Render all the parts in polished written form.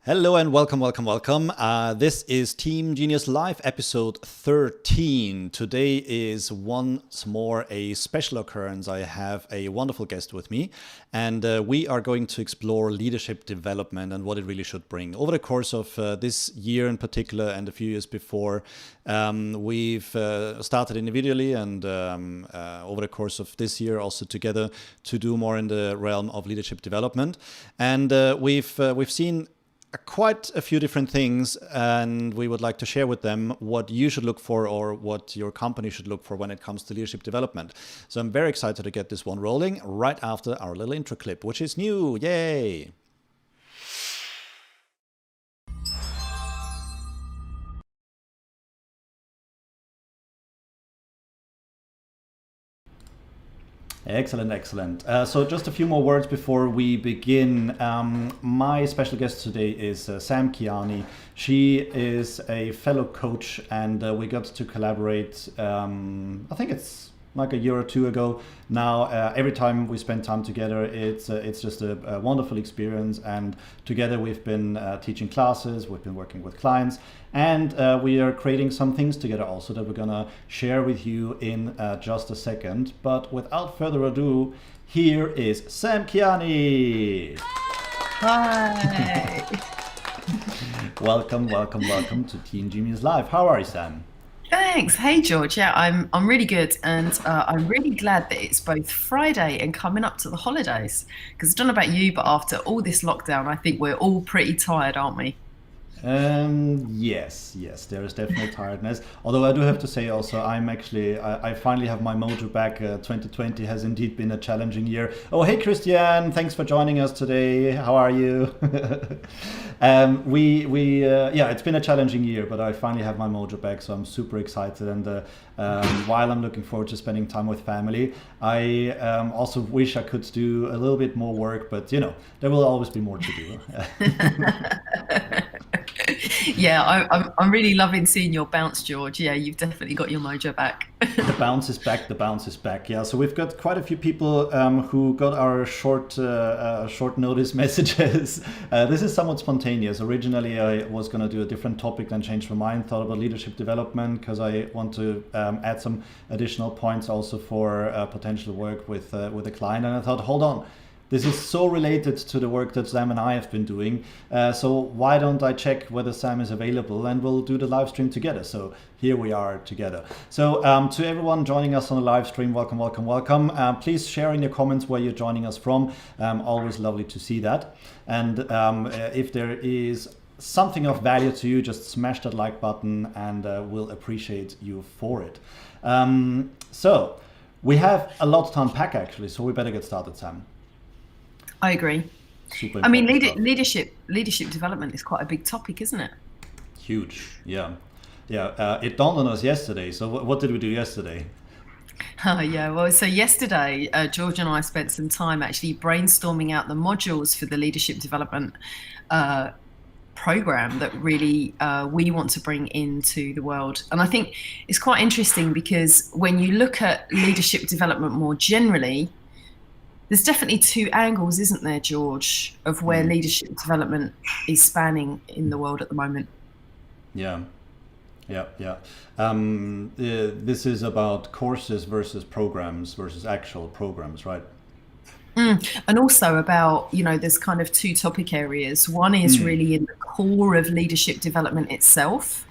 Hello and welcome. This is Team Genius Live episode 13. Today is once more a special occurrence. I have a wonderful guest with me, and we are going to explore leadership development and what it really should bring. Over the course of this year in particular and a few years before, we've started individually and over the course of this year also together to do more in the realm of leadership development. And we've seen quite a few different things, and we would like to share with them what you should look for or what your company should look for when it comes to leadership development. So I'm very excited to get this one rolling right after our little intro clip, which is new. Yay! Excellent. So just a few more words before we begin. My special guest today is Sam Kiani. She is a fellow coach, and we got to collaborate, I think it's like a year or two ago now. Every time we spend time together, it's just a wonderful experience, and together we've been teaching classes, we've been working with clients, and we are creating some things together also that we're gonna share with you in just a second. But without further ado, here is Sam Kiani. Hi. Welcome to Team Genius Live. How are you, Sam? Thanks. Hey, George. Yeah, I'm really good, and I'm really glad that it's both Friday and coming up to the holidays. Because I don't know about you, but after all this lockdown, I think we're all pretty tired, aren't we? Yes, there is definitely tiredness. Although I do have to say also, I finally have my mojo back. 2020 has indeed been a challenging year. Oh, hey, Christian, thanks for joining us today. How are you? Yeah, it's been a challenging year, but I finally have my mojo back, so I'm super excited. And while I'm looking forward to spending time with family, I also wish I could do a little bit more work, but there will always be more to do. Yeah, I'm really loving seeing your bounce, George. Yeah, you've definitely got your mojo back. The bounce is back. Yeah, so we've got quite a few people who got our short notice messages. This is somewhat spontaneous. Originally, I was going to do a different topic, then changed my mind, thought about leadership development because I want to add some additional points also for potential work with a client. And I thought, hold on. This is so related to the work that Sam and I have been doing. So why don't I check whether Sam is available, and we'll do the live stream together. So here we are together. So to everyone joining us on the live stream, welcome. Please share in your comments where you're joining us from. Always lovely to see that. And if there is something of value to you, just smash that like button, and we'll appreciate you for it. So we have a lot to unpack actually, so we better get started, Sam. I agree. I mean, leadership development is quite a big topic, isn't it? Huge, yeah. It dawned on us yesterday. So what did we do yesterday? Yeah, well, so yesterday, George and I spent some time actually brainstorming out the modules for the leadership development program that really we want to bring into the world. And I think it's quite interesting because when you look at leadership development more generally, there's definitely two angles, isn't there, George, of where leadership development is spanning in the world at the moment. Yeah. This is about courses versus programs versus actual programs, right? And also about, there's kind of two topic areas. One is really in the core of leadership development itself,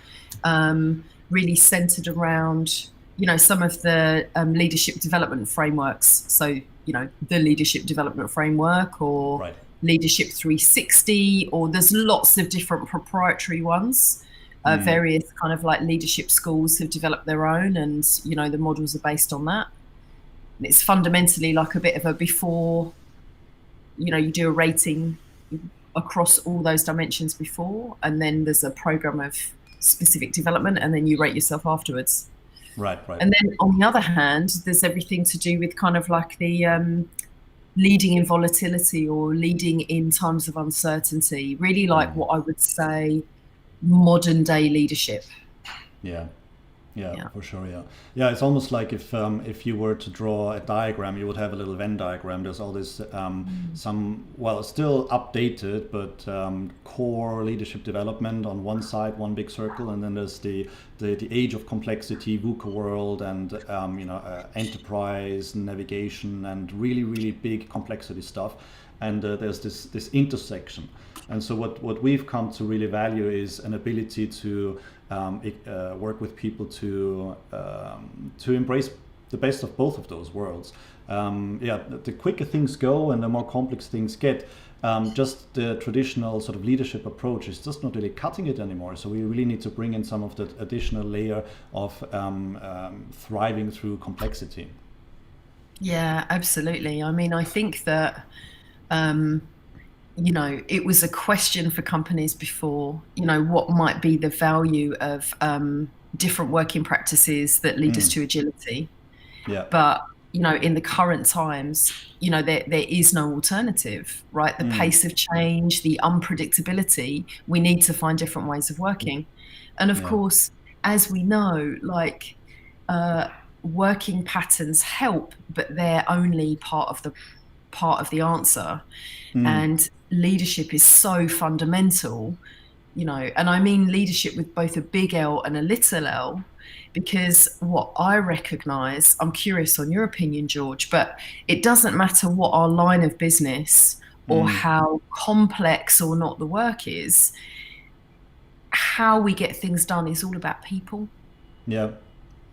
really centered around, some of the leadership development frameworks. So, the leadership development framework or right. Leadership 360, or there's lots of different proprietary ones. Various kind of like leadership schools have developed their own, and, the models are based on that. And it's fundamentally like a bit of a before, you do a rating across all those dimensions before, and then there's a program of specific development, and then you rate yourself afterwards. Right. And then on the other hand, there's everything to do with kind of like the leading in volatility or leading in times of uncertainty, really like what I would say modern day leadership. Yeah. Yeah, for sure. Yeah. It's almost like if you were to draw a diagram, you would have a little Venn diagram. There's all this some, well, still updated, but core leadership development on one side, one big circle, and then there's the age of complexity, VUCA world, and enterprise navigation, and really big complexity stuff. And there's this intersection. And so what we've come to really value is an ability to work with people to embrace the best of both of those worlds. The quicker things go and the more complex things get, just the traditional sort of leadership approach is just not really cutting it anymore. So we really need to bring in some of that additional layer of thriving through complexity. Yeah, absolutely. I mean, I think that it was a question for companies before, what might be the value of different working practices that lead us to agility. Yeah. But, in the current times, there is no alternative, right? The pace of change, the unpredictability, we need to find different ways of working. And of course, as we know, working patterns help, but they're only part of the answer. And leadership is so fundamental, and I mean leadership with both a big L and a little L, because what I recognize, I'm curious on your opinion, George, but it doesn't matter what our line of business or how complex or not the work is, how we get things done is all about people. Yeah.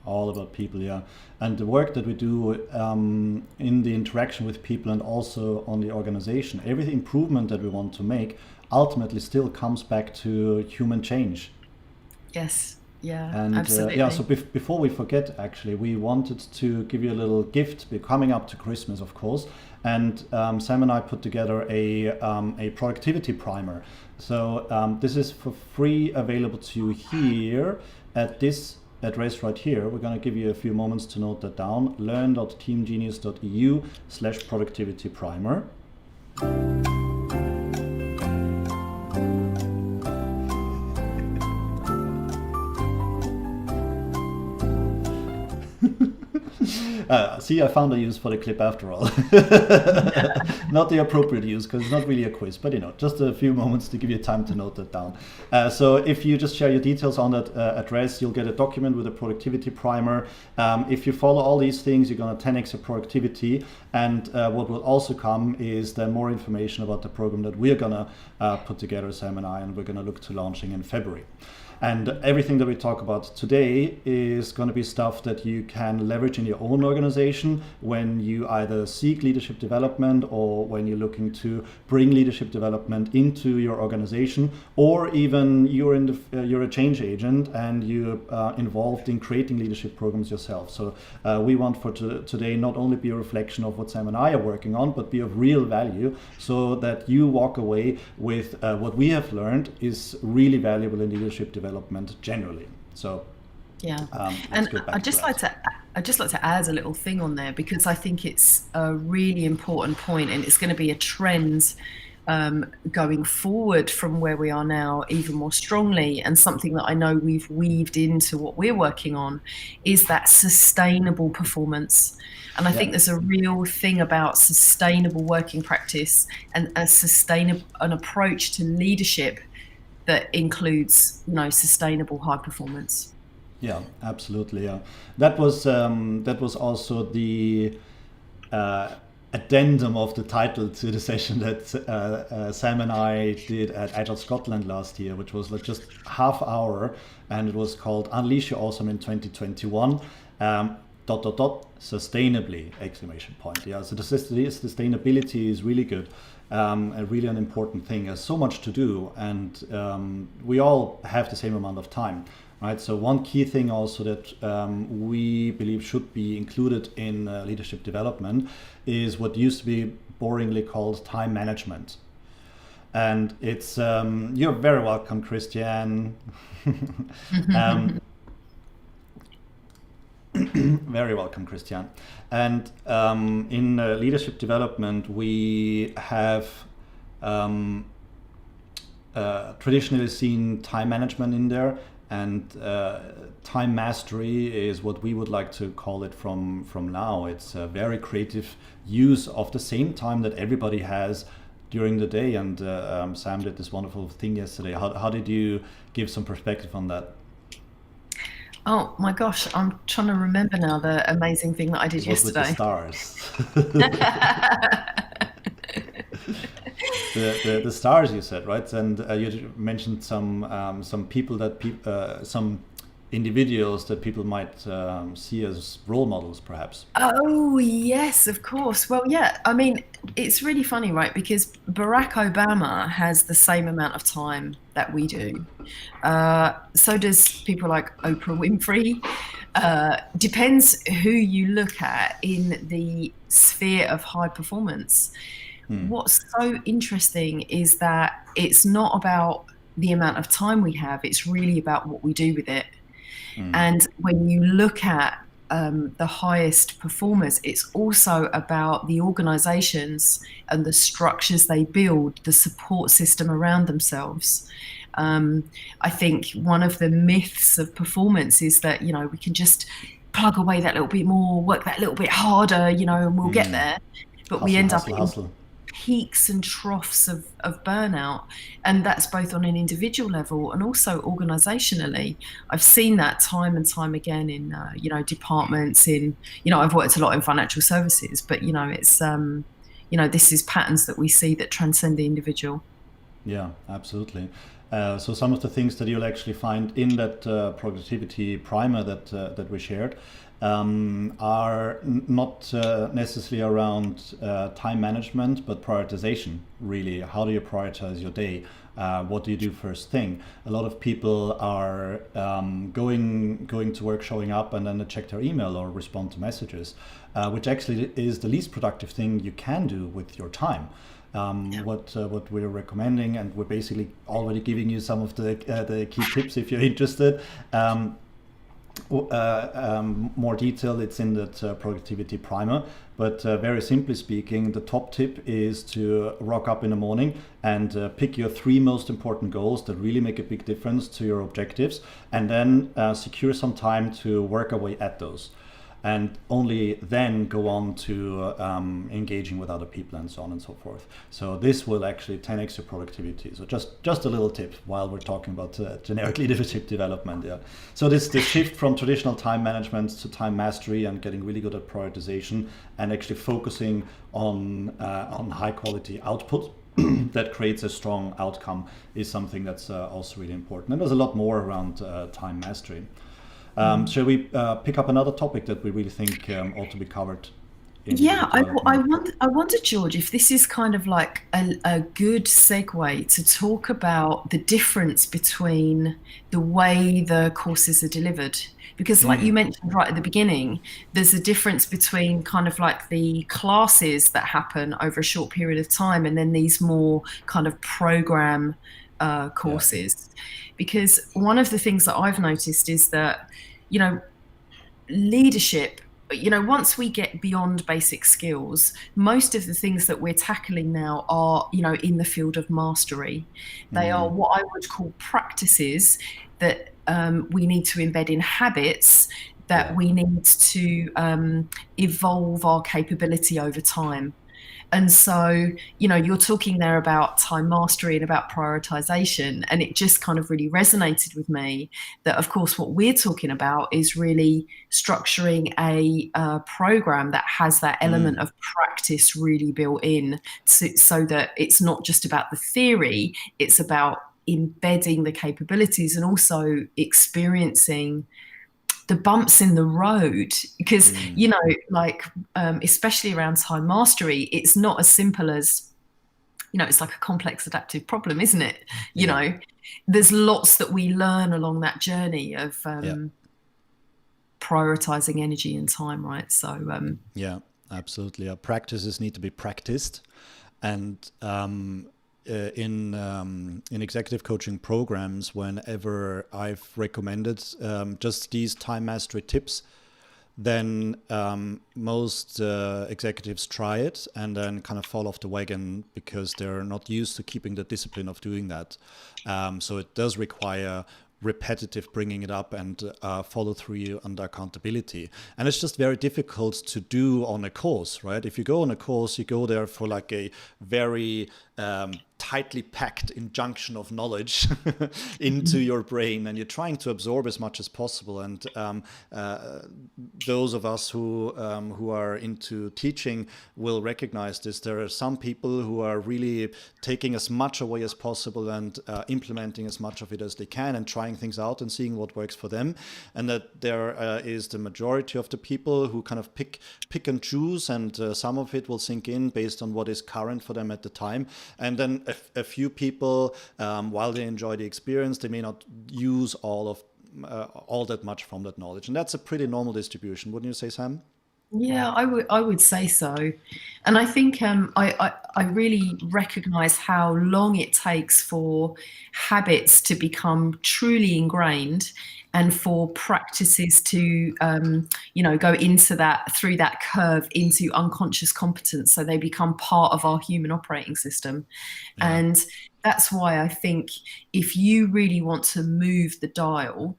All about people, yeah. And the work that we do in the interaction with people and also on the organization, every improvement that we want to make ultimately still comes back to human change. Yes, yeah, and absolutely. So before we forget, actually, we wanted to give you a little gift. We're coming up to Christmas, of course, and Sam and I put together a productivity primer. So this is for free, available to you here at this address right here. We're going to give you a few moments to note that down. learn.teamgenius.eu/productivity primer. See, I found a use for the clip after all. Not the appropriate use, because it's not really a quiz, but just a few moments to give you time to note that down. So if you just share your details on that address, you'll get a document with a productivity primer. If you follow all these things, you're going to 10x your productivity. And what will also come is then more information about the program that we're going to put together, Sam and I, and we're going to look to launching in February. And everything that we talk about today is going to be stuff that you can leverage in your own organization when you either seek leadership development or when you're looking to bring leadership development into your organization, or even you're a change agent and you're involved in creating leadership programs yourself. So we want for today not only be a reflection of what Sam and I are working on, but be of real value, so that you walk away with what we have learned is really valuable in leadership development generally. So yeah, and I'd just like to add a little thing on there, because I think it's a really important point, and it's going to be a trend going forward from where we are now even more strongly, and something that I know we've weaved into what we're working on is that sustainable performance. And I think there's a real thing about sustainable working practice and an approach to leadership that includes, sustainable high performance. Yeah, absolutely. Yeah, that was also the addendum of the title to the session that Sam and I did at Agile Scotland last year, which was just half hour, and it was called Unleash Your Awesome in 2021. Sustainably! Exclamation point. Yeah, so the sustainability is really good. Really an important thing. There's so much to do, and we all have the same amount of time, right? So one key thing also that we believe should be included in leadership development is what used to be boringly called time management. And it's you're very welcome, Christian. Very welcome, Christian. And in leadership development, we have traditionally seen time management in there And time mastery is what we would like to call it from now. It's a very creative use of the same time that everybody has during the day. And Sam did this wonderful thing yesterday. How did you give some perspective on that? Oh my gosh, I'm trying to remember now the amazing thing that I did yesterday. With the stars. the stars, you said, right? And you mentioned some people that some individuals that people might see as role models, perhaps. Oh yes, of course. Well, yeah. I mean, it's really funny, right? Because Barack Obama has the same amount of time that we do. So does people like Oprah Winfrey. Depends who you look at in the sphere of high performance. What's so interesting is that it's not about the amount of time we have, it's really about what we do with it. And when you look at the highest performers, it's also about the organizations and the structures they build, the support system around themselves. I think one of the myths of performance is that, you know, we can just plug away that little bit more, work that little bit harder, you know, and we'll get there. But we end up in peaks and troughs of burnout, and that's both on an individual level and also organizationally. I've seen that time and time again in you know, departments, in, you know, I've worked a lot in financial services, but you know, it's you know, this is patterns that we see that transcend the individual. Yeah, absolutely. So some of the things that you'll actually find in that productivity primer that we shared are not necessarily around time management, but prioritization. Really, how do you prioritize your day? What do you do first thing? A lot of people are going to work, showing up, and then they check their email or respond to messages, which actually is the least productive thing you can do with your time. What we're recommending, and we're basically already giving you some of the key tips if you're interested. More detail, it's in that productivity primer, but very simply speaking, the top tip is to rock up in the morning and pick your 3 most important goals that really make a big difference to your objectives, and then secure some time to work away at those, and only then go on to engaging with other people and so on and so forth. So this will actually 10x your productivity. So just a little tip while we're talking about generic leadership development. Yeah. So the shift from traditional time management to time mastery and getting really good at prioritization and actually focusing on high quality output that creates a strong outcome is something that's also really important. And there's a lot more around time mastery. Shall we pick up another topic that we really think ought to be covered? Yeah, I wonder, George, if this is kind of like a good segue to talk about the difference between the way the courses are delivered. Because like you mentioned right at the beginning, there's a difference between kind of like the classes that happen over a short period of time and then these more kind of program courses. Because one of the things that I've noticed is that, you know, leadership, you know, once we get beyond basic skills, most of the things that we're tackling now are, you know, in the field of mastery. They are what I would call practices that we need to embed in habits that we need to evolve our capability over time. And so, you know, you're talking there about time mastery and about prioritization, and it just kind of really resonated with me that, of course, what we're talking about is really structuring a program that has that element of practice really built in, so that it's not just about the theory, it's about embedding the capabilities and also experiencing the bumps in the road, because you know, like especially around time mastery, it's not as simple as, you know, it's like a complex adaptive problem, isn't it? You know, there's lots that we learn along that journey of prioritizing energy and time, right? So yeah, absolutely. Practices need to be practiced, and in executive coaching programs, whenever I've recommended just these time mastery tips, then most executives try it and then kind of fall off the wagon because they're not used to keeping the discipline of doing that. So it does require repetitive bringing it up and follow through under accountability. And it's just very difficult to do on a course, right? If you go on a course, you go there for like a very tightly packed injunction of knowledge into your brain, and you're trying to absorb as much as possible. And those of us who are into teaching will recognize this. There are some people who are really taking as much away as possible and implementing as much of it as they can and trying things out and seeing what works for them. And that there is the majority of the people who kind of pick and choose, and some of it will sink in based on what is current for them at the time. And then a few people, while they enjoy the experience, they may not use all that much from that knowledge. And that's a pretty normal distribution, wouldn't you say, Sam? Yeah, I would say so. And I think I really recognize how long it takes for habits to become truly ingrained, and for practices to go into that, through that curve into unconscious competence, so they become part of our human operating system. Yeah. And that's why I think if you really want to move the dial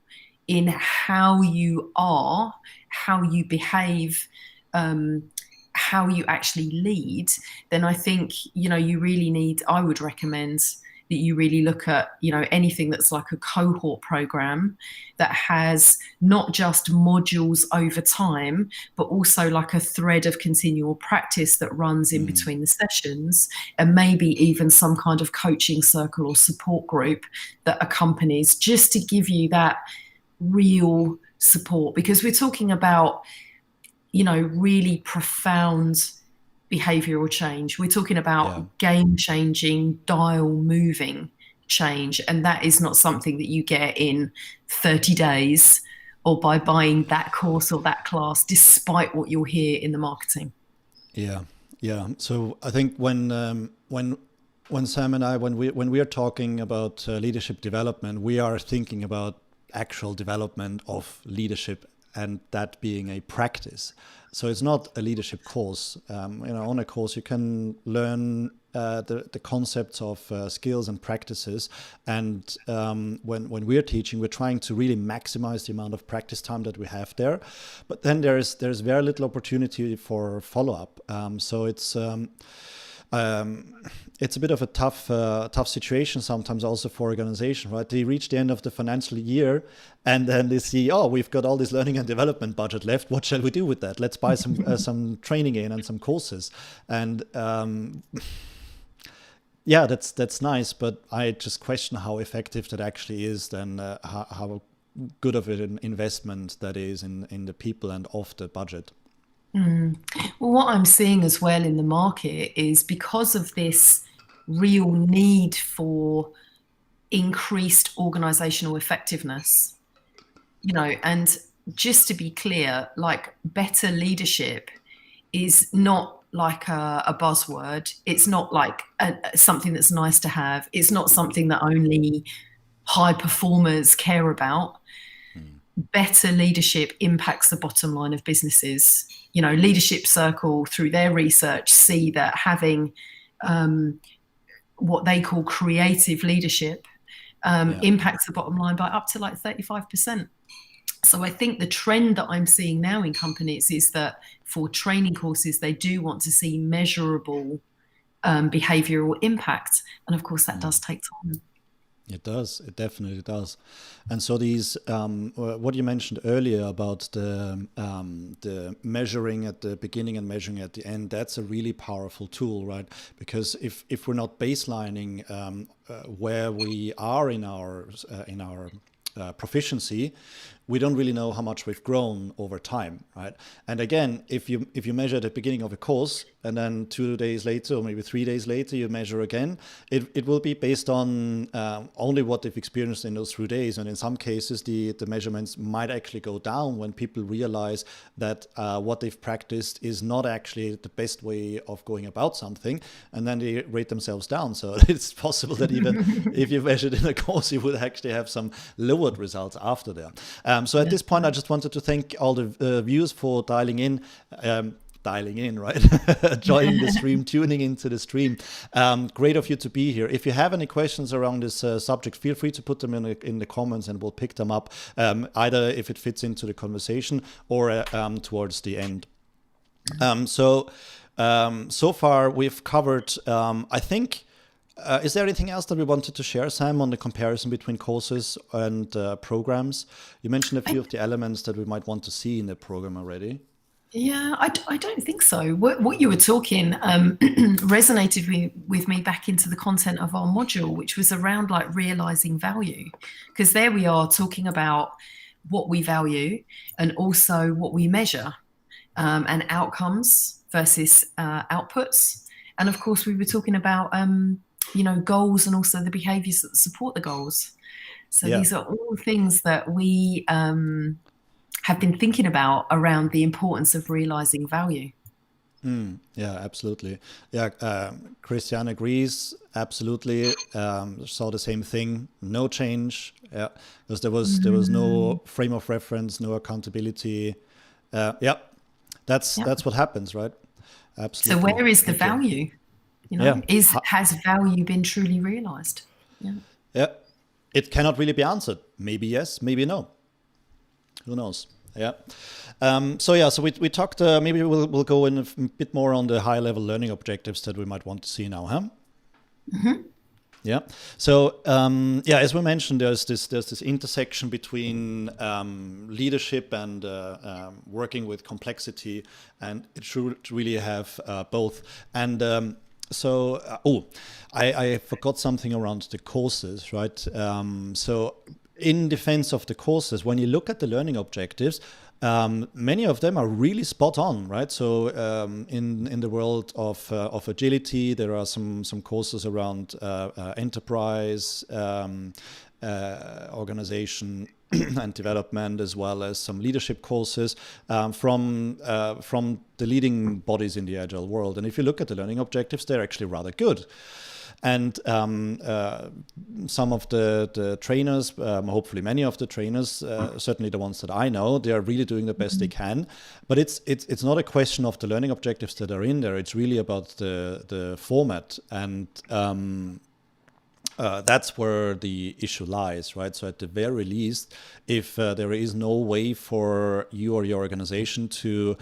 in how you are, how you behave, how you actually lead, then I think, you really need, I would recommend that you really look at, anything that's like a cohort program that has not just modules over time, but also like a thread of continual practice that runs in between the sessions, and maybe even some kind of coaching circle or support group that accompanies, just to give you that real support. Because we're talking about, really profound behavioral change. We're talking about game-changing, dial-moving change, and that is not something that you get in 30 days or by buying that course or that class, despite what you'll hear in the marketing. Yeah. So I think when Sam and I, when we are talking about leadership development, we are thinking about actual development of leadership, and that being a practice. So it's not a leadership course. On a course you can learn the concepts of skills and practices. And when we're teaching, we're trying to really maximize the amount of practice time that we have there. But then there's very little opportunity for follow-up. So it's a bit of a tough situation sometimes also for organization, right? They reach the end of the financial year and then they see, we've got all this learning and development budget left. What shall we do with that? Let's buy some training in and some courses. And that's nice, but I just question how effective that actually is, then how good of an investment that is in the people and of the budget. Well, what I'm seeing as well in the market is, because of this real need for increased organizational effectiveness, and just to be clear, like, better leadership is not like a buzzword. It's not like something that's nice to have. It's not something that only high performers care about. Better leadership impacts the bottom line of businesses. Leadership Circle, through their research, see that having what they call creative leadership impacts the bottom line by up to like 35%. So I think the trend that I'm seeing now in companies is that for training courses, they do want to see measurable behavioral impact. And of course, that does take time. It does. It definitely does. And so these, what you mentioned earlier about the measuring at the beginning and measuring at the end, that's a really powerful tool, right? Because if we're not baselining where we are in our proficiency, we don't really know how much we've grown over time, right? And again, if you measure at the beginning of a course and then 2 days later or maybe 3 days later you measure again, it will be based on only what they've experienced in those 3 days. And in some cases, the measurements might actually go down when people realize that what they've practiced is not actually the best way of going about something, and then they rate themselves down. So it's possible that even if you measured in a course, you would actually have some lowered results after that. So at this point, I just wanted to thank all the viewers for dialing in. dialing in, right? Joining the stream, tuning into the stream. Great of you to be here. If you have any questions around this subject, feel free to put them in the comments and we'll pick them up, either if it fits into the conversation or towards the end. So far we've covered, I think, is there anything else that we wanted to share, Sam, on the comparison between courses and programs? You mentioned a few of the elements that we might want to see in the program already. Yeah, I don't think so. What you were talking resonated with me back into the content of our module, which was around like realizing value. Because there we are talking about what we value and also what we measure, and outcomes versus outputs. And of course, we were talking about goals and also the behaviors that support the goals. So these are all things that we have been thinking about around the importance of realizing value. Yeah, absolutely. Yeah, Christian agrees. Absolutely. Saw the same thing. No change. Yeah, because there was no frame of reference, no accountability. That's what happens, right? Absolutely. So where is the value? Has value been truly realized? Yeah, it cannot really be answered. Maybe yes, maybe no. Who knows? Yeah. So we talked. Maybe we'll go in a bit more on the high-level learning objectives that we might want to see now, huh? Mm-hmm. Yeah. So as we mentioned, there's this intersection between leadership and working with complexity, and it should really have both. And I forgot something around the courses, right? So in defense of the courses, when you look at the learning objectives, many of them are really spot on, right? So in the world of agility, there are some courses around enterprise, organization and development, as well as some leadership courses from the leading bodies in the agile world. And if you look at the learning objectives, they're actually rather good. And some of the trainers, hopefully many of the trainers, certainly the ones that I know, they are really doing the best they can. But it's not a question of the learning objectives that are in there. It's really about the format, and that's where the issue lies, right? So at the very least, if there is no way for you or your organization to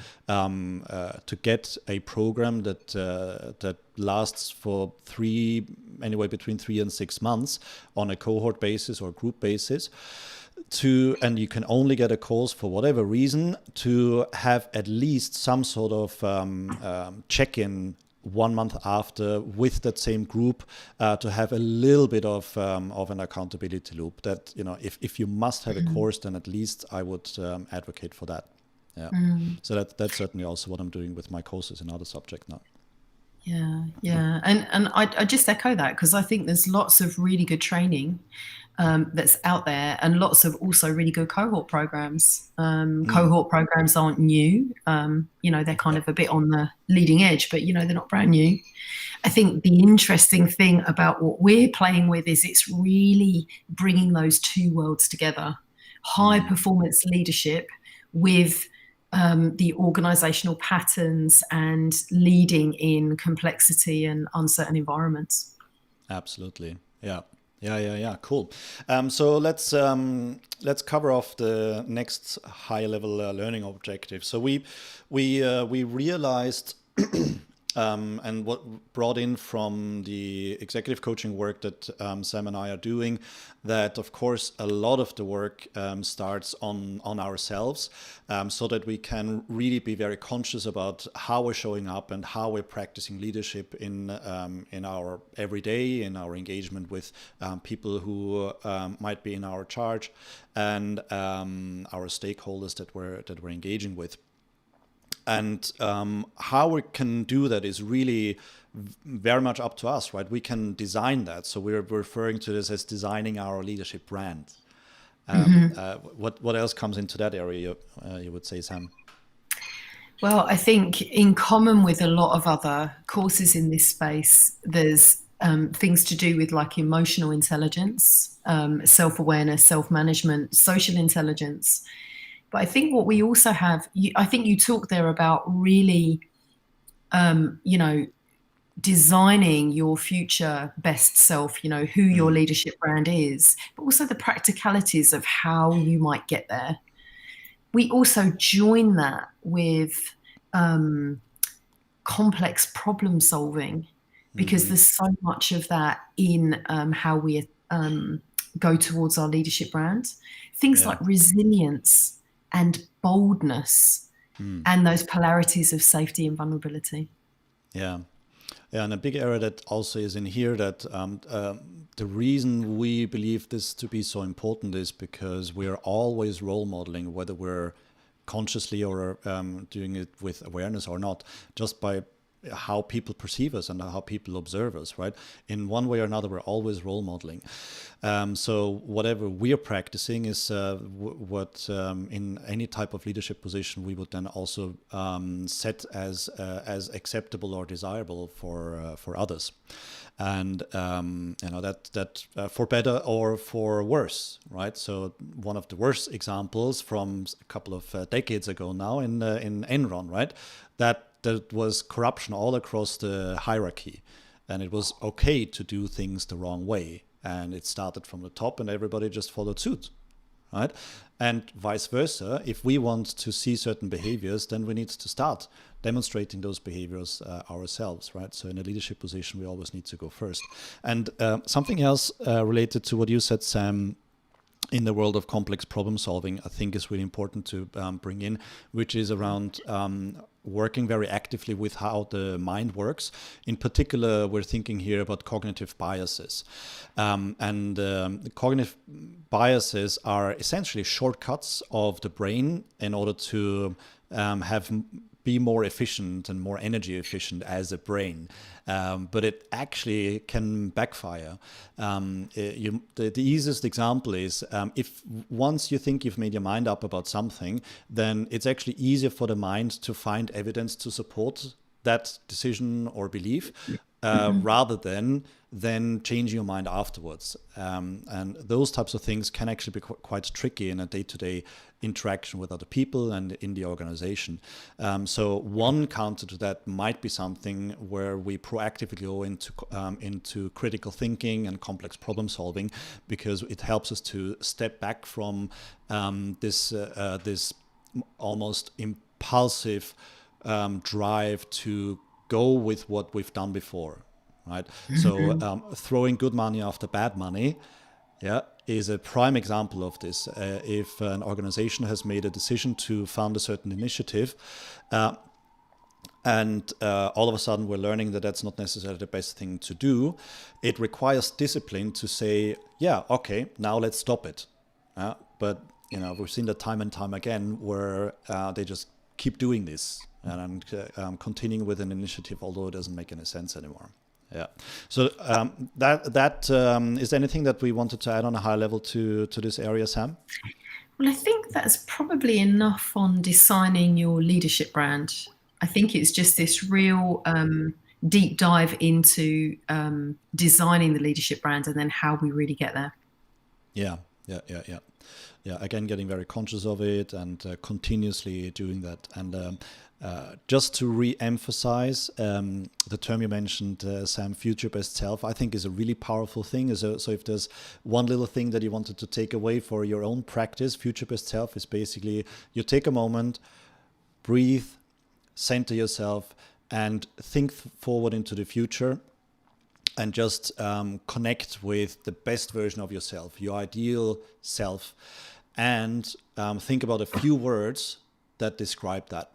get a program that lasts for anywhere between 3 and 6 months on a cohort basis or group basis, and you can only get a course for whatever reason, to have at least some sort of check-in 1 month after with that same group, to have a little bit of an accountability loop. That, if you must have a course, then at least I would advocate for that. Yeah. So that's certainly also what I'm doing with my courses in other subjects now. Yeah. And I just echo that, because I think there's lots of really good training that's out there, and lots of also really good cohort programs. Cohort programs aren't new. They're kind of a bit on the leading edge, but they're not brand new. I think the interesting thing about what we're playing with is it's really bringing those two worlds together: high performance leadership with the organizational patterns and leading in complexity and uncertain environments. Absolutely. Yeah. Cool. So let's cover off the next high-level learning objective. So we realized and what brought in from the executive coaching work that Sam and I are doing, that of course a lot of the work starts on ourselves, so that we can really be very conscious about how we're showing up and how we're practicing leadership in our everyday, in our engagement with people who might be in our charge, and our stakeholders that we're engaging with. And how we can do that is really very much up to us, right? We can design that. So we're referring to this as designing our leadership brand. What else comes into that area, you would say, Sam? Well, I think in common with a lot of other courses in this space, there's things to do with like emotional intelligence, self-awareness, self-management, social intelligence. But I think what we also have, I think you talk there about really you know, designing your future best self, you know, who your leadership brand is, but also the practicalities of how you might get there. We also join that with complex problem solving, because there's so much of that in how we go towards our leadership brand. Things like resilience and boldness and those polarities of safety and vulnerability. Yeah. Yeah, and a big area that also is in here that the reason we believe this to be so important is because we are always role modeling, whether we're consciously or doing it with awareness or not, just by how people perceive us and how people observe us, right? In one way or another, we're always role modeling. So whatever we're practicing is what in any type of leadership position we would then also set as acceptable or desirable for others. And that for better or for worse, right? So one of the worst examples from a couple of decades ago now in Enron, right? That was corruption all across the hierarchy, and it was okay to do things the wrong way, and it started from the top, and everybody just followed suit, right? And vice versa, if we want to see certain behaviors, then we need to start demonstrating those behaviors ourselves, right? So in a leadership position, we always need to go first. And something else related to what you said, Sam, in the world of complex problem solving, I think is really important to bring in, which is around working very actively with how the mind works. In particular, we're thinking here about cognitive biases. The cognitive biases are essentially shortcuts of the brain in order to be more efficient and more energy efficient as a brain. But it actually can backfire. The easiest example is if once you think you've made your mind up about something, then it's actually easier for the mind to find evidence to support that decision or belief rather than changing your mind afterwards. And those types of things can actually be quite tricky in a day-to-day interaction with other people and in the organization. So one counter to that might be something where we proactively go into critical thinking and complex problem solving, because it helps us to step back from this almost impulsive drive to go with what we've done before, right? So throwing good money after bad money, is a prime example of this. If an organization has made a decision to fund a certain initiative, and all of a sudden we're learning that that's not necessarily the best thing to do, it requires discipline to say, yeah, okay, now let's stop it. But we've seen that time and time again where they just keep doing this and continuing with an initiative, although it doesn't make any sense anymore. Yeah. So is there anything that we wanted to add on a high level to this area, Sam? Well, I think that's probably enough on designing your leadership brand. I think it's just this real deep dive into designing the leadership brand and then how we really get there. Yeah. Again, getting very conscious of it and continuously doing that. And just to re-emphasize the term you mentioned, Sam, future best self, I think is a really powerful thing. So if there's one little thing that you wanted to take away for your own practice, future best self is basically you take a moment, breathe, center yourself, and think forward into the future. And just connect with the best version of yourself, your ideal self, and think about a few words that describe that.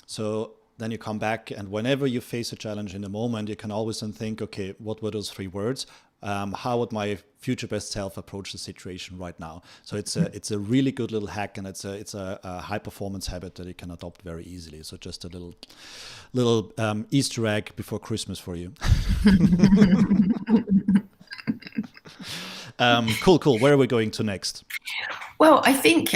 So then you come back, and whenever you face a challenge in the moment, you can always then think, okay, what were those 3 words? How would my future best self approach the situation right now? So it's a really good little hack, and it's a high performance habit that you can adopt very easily. So just a little Easter egg before Christmas for you. Cool. Where are we going to next? Well, I think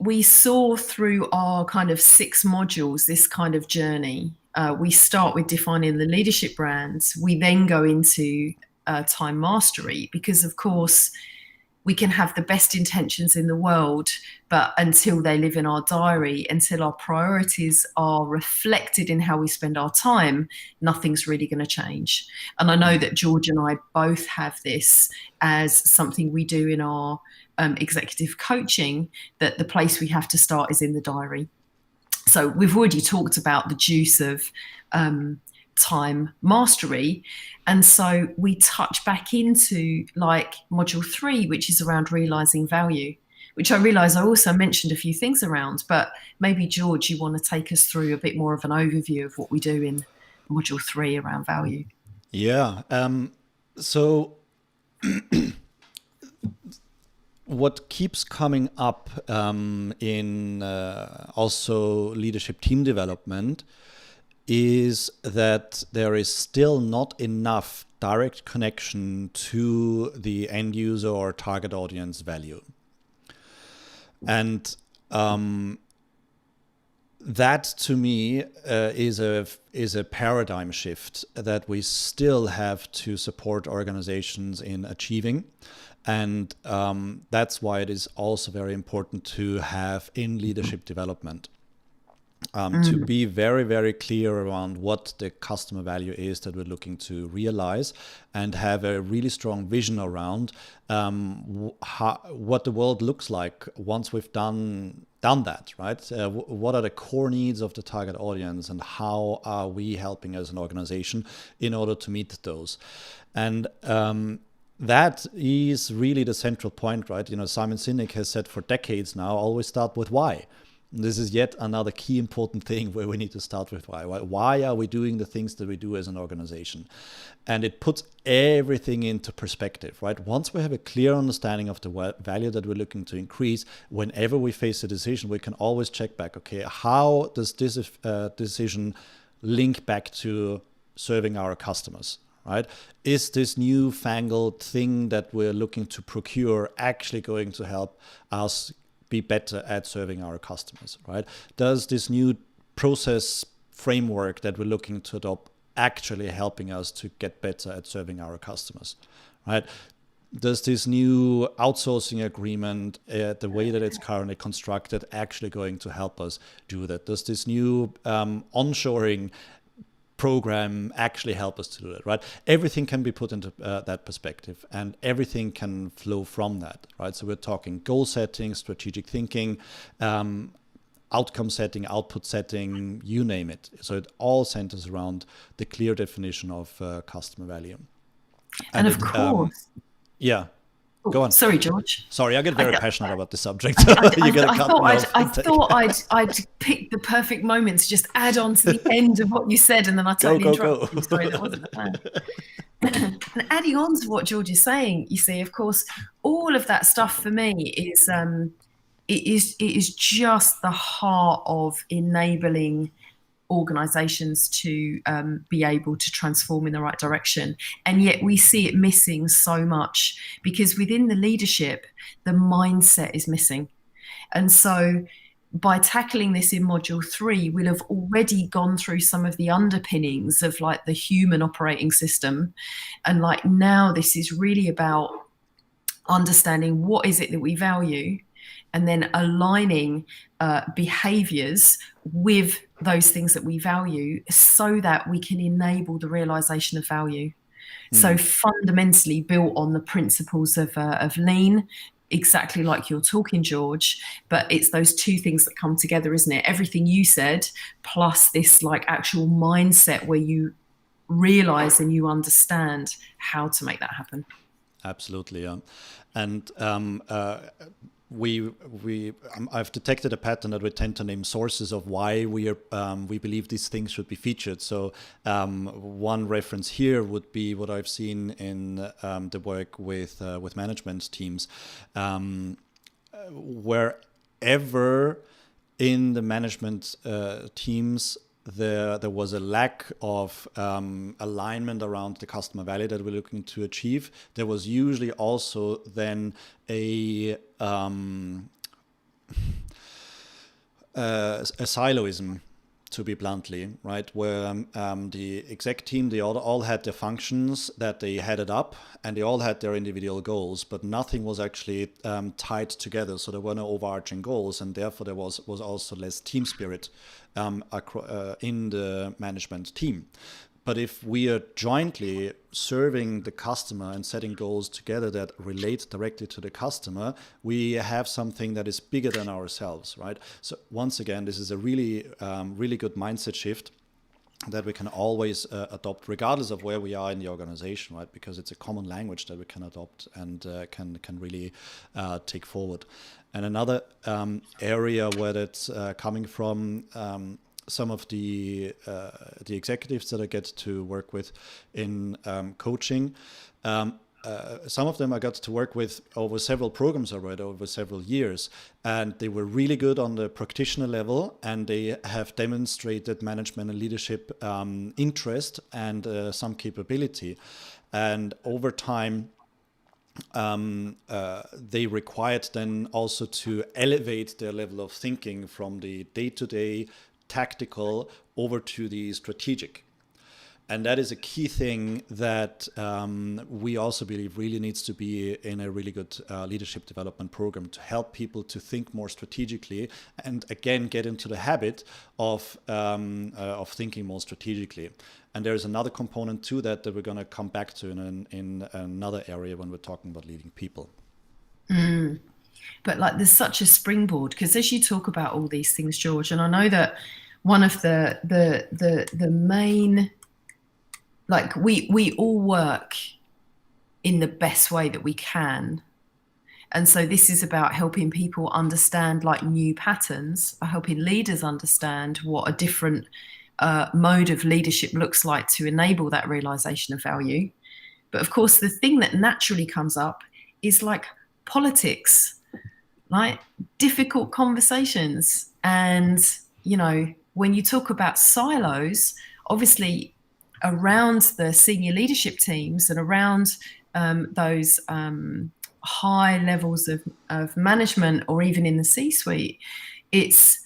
we saw through our kind of 6 modules this kind of journey. We start with defining the leadership brands. We then go into time mastery, because of course we can have the best intentions in the world, but until they live in our diary, until our priorities are reflected in how we spend our time, nothing's really going to change. And I know that George and I both have this as something we do in our executive coaching, that the place we have to start is in the diary. So we've already talked about the juice of time mastery, and so we touch back into like module 3, which is around realizing value, which I realize I also mentioned a few things around, but maybe George, you want to take us through a bit more of an overview of what we do in module 3 around value. Yeah. So what keeps coming up in also leadership team development is that there is still not enough direct connection to the end user or target audience value. And that to me is a paradigm shift that we still have to support organizations in achieving. And that's why it is also very important to have in leadership development. To be very, very clear around what the customer value is that we're looking to realize, and have a really strong vision around what the world looks like once we've done that, right? What are the core needs of the target audience, and how are we helping as an organization in order to meet those? And that is really the central point, right? Simon Sinek has said for decades now, always start with why. This is yet another key important thing where we need to start with why. Why are we doing the things that we do as an organization? And it puts everything into perspective, right? Once we have a clear understanding of the value that we're looking to increase, whenever we face a decision, we can always check back, okay, how does this decision link back to serving our customers, right? Is this newfangled thing that we're looking to procure actually going to help us be better at serving our customers, right? Does this new process framework that we're looking to adopt actually helping us to get better at serving our customers, right? Does this new outsourcing agreement, the way that it's currently constructed, actually going to help us do that? Does this new onshoring program actually help us to do that, right? Everything can be put into that perspective, and everything can flow from that, right? So we're talking goal setting, strategic thinking, outcome setting, output setting, you name it. So it all centers around the clear definition of customer value. And of course. Yeah. Oh, go on. Sorry, George. Sorry, I get very passionate about the subject. I thought I'd pick the perfect moment to just add on to the end of what you said, and then I totally interrupted you. Sorry, that wasn't the plan. And adding on to what George is saying, you see, of course, all of that stuff for me is it is just the heart of enabling organizations to be able to transform in the right direction. And yet we see it missing so much, because within the leadership, the mindset is missing. And so by tackling this in module 3, we'll have already gone through some of the underpinnings of like the human operating system. And like now this is really about understanding what is it that we value, and then aligning behaviors with those things that we value, so that we can enable the realization of value. So fundamentally built on the principles of lean, exactly like you're talking, George, but it's those two things that come together, isn't it? Everything you said, plus this like actual mindset where you realize and you understand how to make that happen. Absolutely, yeah. And I've detected a pattern that we tend to name sources of why we believe these things should be featured. So one reference here would be what I've seen in the work with management teams, wherever in the management teams there was a lack of alignment around the customer value that we're looking to achieve, there was usually also then a siloism to be bluntly, right? Where the exec team, they all had their functions that they headed up, and they all had their individual goals, but nothing was actually tied together. So there were no overarching goals, and therefore there was also less team spirit in the management team. But if we are jointly serving the customer and setting goals together that relate directly to the customer, we have something that is bigger than ourselves, right? So once again, this is a really, really good mindset shift that we can always adopt regardless of where we are in the organization, right? Because it's a common language that we can adopt and can really take forward. And another area where that's coming from, some of the executives that I get to work with in coaching, some of them I got to work with over several programs already, over several years, and they were really good on the practitioner level, and they have demonstrated management and leadership interest and some capability. And over time, they required then also to elevate their level of thinking from the day-to-day tactical over to the strategic. And that is a key thing that we also believe really needs to be in a really good leadership development program, to help people to think more strategically and again get into the habit of thinking more strategically. And there's another component to that we're going to come back to in another area when we're talking about leading people. But like, there's such a springboard, because as you talk about all these things, George, and I know that one of the main, like, we all work in the best way that we can. And so this is about helping people understand like new patterns, or helping leaders understand what a different mode of leadership looks like to enable that realization of value. But of course, the thing that naturally comes up is like politics, like difficult conversations. And, you know, when you talk about silos, obviously around the senior leadership teams and around those high levels of management, or even in the C-suite, it's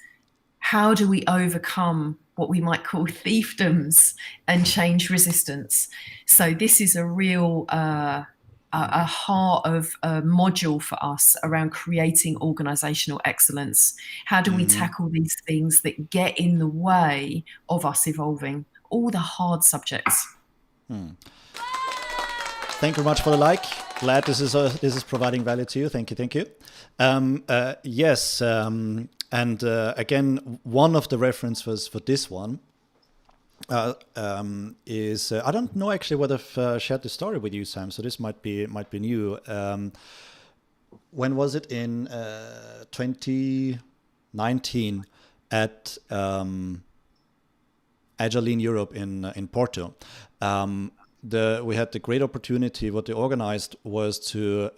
how do we overcome what we might call fiefdoms and change resistance. So this is a real a heart of a module for us around creating organizational excellence. How do we tackle these things that get in the way of us evolving? All the hard subjects. Thank you very much for the like. Glad this is providing value to you. Thank you. Yes, and again, one of the references for this one is I don't know actually whether I've shared the story with you, Sam. So this might be new. When was it? In 2019 at Agile in Europe in Porto. We had the great opportunity. What they organized was to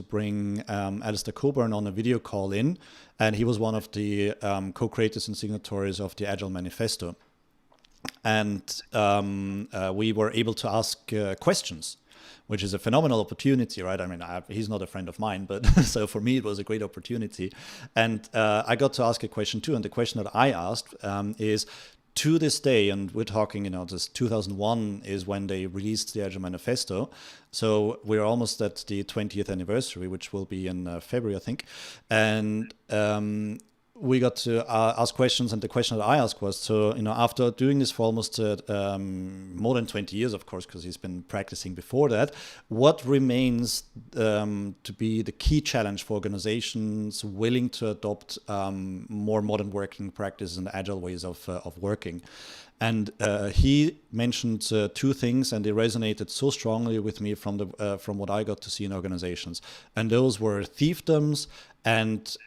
bring Alistair Coburn on a video call in, and he was one of the co-creators and signatories of the Agile Manifesto. And we were able to ask questions, which is a phenomenal opportunity, right? I mean, he's not a friend of mine, but so for me, it was a great opportunity. And I got to ask a question too. And the question that I asked is, to this day, and we're talking, this 2001 is when they released the Agile Manifesto. So we're almost at the 20th anniversary, which will be in February, I think. And we got to ask questions, and the question that I asked was, so, after doing this for almost more than 20 years, of course, because he's been practicing before that, what remains to be the key challenge for organizations willing to adopt more modern working practices and agile ways of working? And he mentioned two things, and they resonated so strongly with me from what I got to see in organizations. And those were fiefdoms and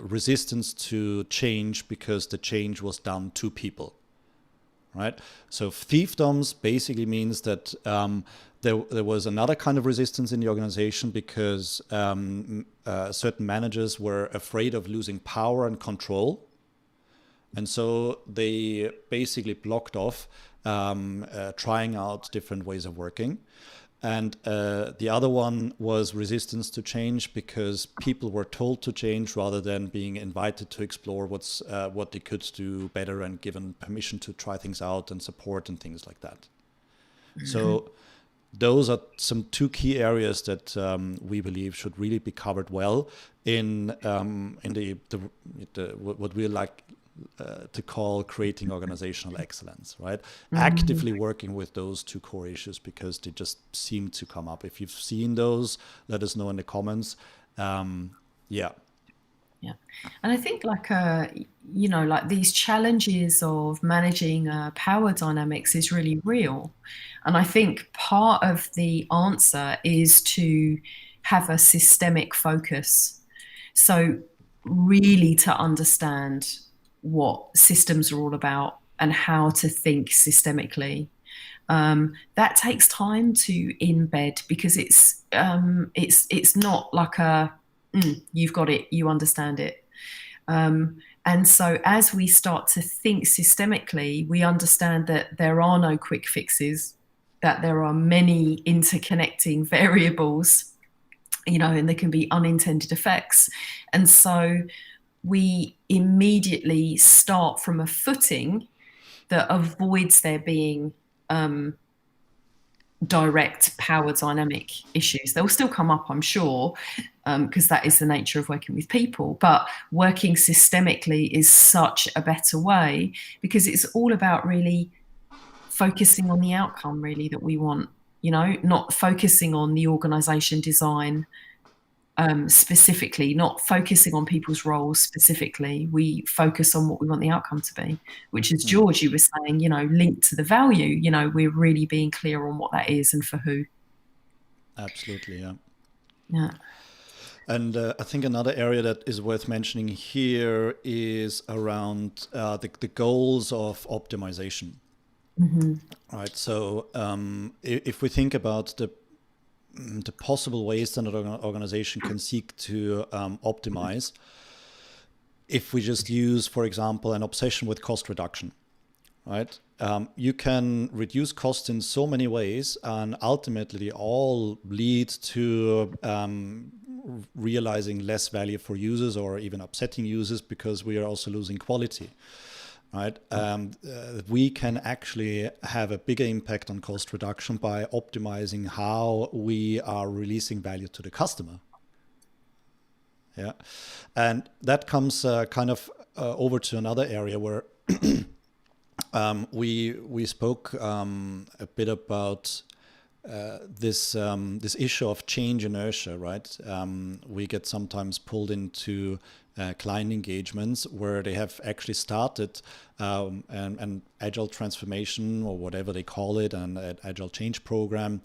resistance to change because the change was done to people, right? So fiefdoms basically means that there was another kind of resistance in the organization because certain managers were afraid of losing power and control. And so they basically blocked off trying out different ways of working. And the other one was resistance to change, because people were told to change rather than being invited to explore what they could do better and given permission to try things out and support and things like that. So those are some two key areas that we believe should really be covered well in the what we like to call creating organizational excellence, right? Actively working with those two core issues, because they just seem to come up. If you've seen those, let us know in the comments. Yeah. And I think like these challenges of managing power dynamics is really real. And I think part of the answer is to have a systemic focus. So really to understand what systems are all about and how to think systemically. That takes time to embed, because it's not like you've got it, you understand it. And so as we start to think systemically, we understand that there are no quick fixes, that there are many interconnecting variables, and there can be unintended effects. And so we immediately start from a footing that avoids there being direct power dynamic issues. They'll still come up, I'm sure, because that is the nature of working with people. But working systemically is such a better way, because it's all about really focusing on the outcome really that we want, not focusing on the organization design specifically, not focusing on people's roles specifically. We focus on what we want the outcome to be, which is, George, you were saying, linked to the value, we're really being clear on what that is and for who. Absolutely, yeah. Yeah. And I think another area that is worth mentioning here is around the goals of optimization. Right. So if we think about the possible ways that an organization can seek to optimize, if we just use, for example, an obsession with cost reduction, right? You can reduce costs in so many ways, and ultimately all lead to realizing less value for users, or even upsetting users, because we are also losing quality. Right, we can actually have a bigger impact on cost reduction by optimizing how we are releasing value to the customer. Yeah, and that comes kind of over to another area where we spoke a bit about this issue of change inertia, right? We get sometimes pulled into client engagements where they have actually started an agile transformation, or whatever they call it, an agile change program,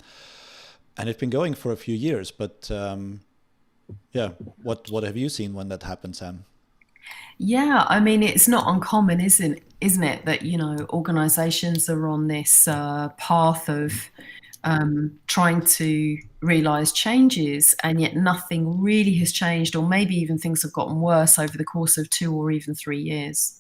and it's been going for a few years. But what have you seen when that happens, Sam? Yeah, I mean, it's not uncommon, isn't it, that organizations are on this path of trying to realize changes, and yet nothing really has changed, or maybe even things have gotten worse over the course of 2 or even 3 years.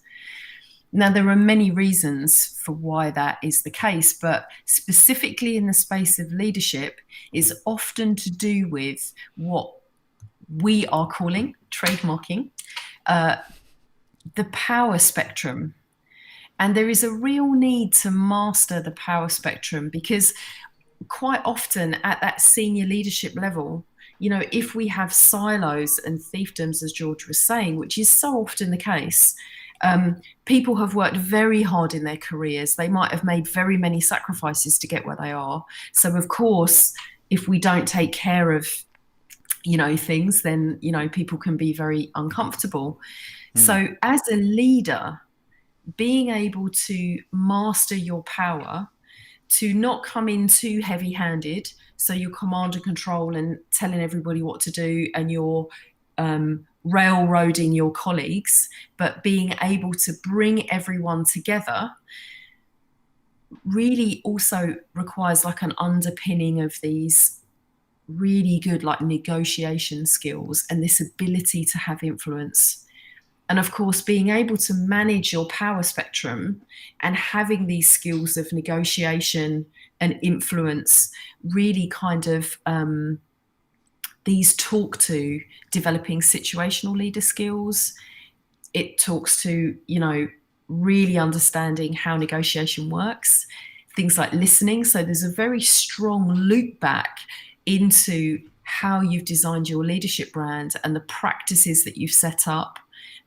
Now, there are many reasons for why that is the case, but specifically in the space of leadership, it's often to do with what we are calling, trademarking, the power spectrum. And there is a real need to master the power spectrum, because quite often at that senior leadership level, if we have silos and fiefdoms, as George was saying, which is so often the case, people have worked very hard in their careers. They might have made very many sacrifices to get where they are. So of course, if we don't take care of, things, then, people can be very uncomfortable. So as a leader, being able to master your power, to not come in too heavy-handed, so you're command and control and telling everybody what to do, and you're railroading your colleagues, but being able to bring everyone together really also requires like an underpinning of these really good like negotiation skills and this ability to have influence. And of course, being able to manage your power spectrum and having these skills of negotiation and influence really kind of these talk to developing situational leader skills. It talks to, really understanding how negotiation works, things like listening. So there's a very strong loop back into how you've designed your leadership brand and the practices that you've set up,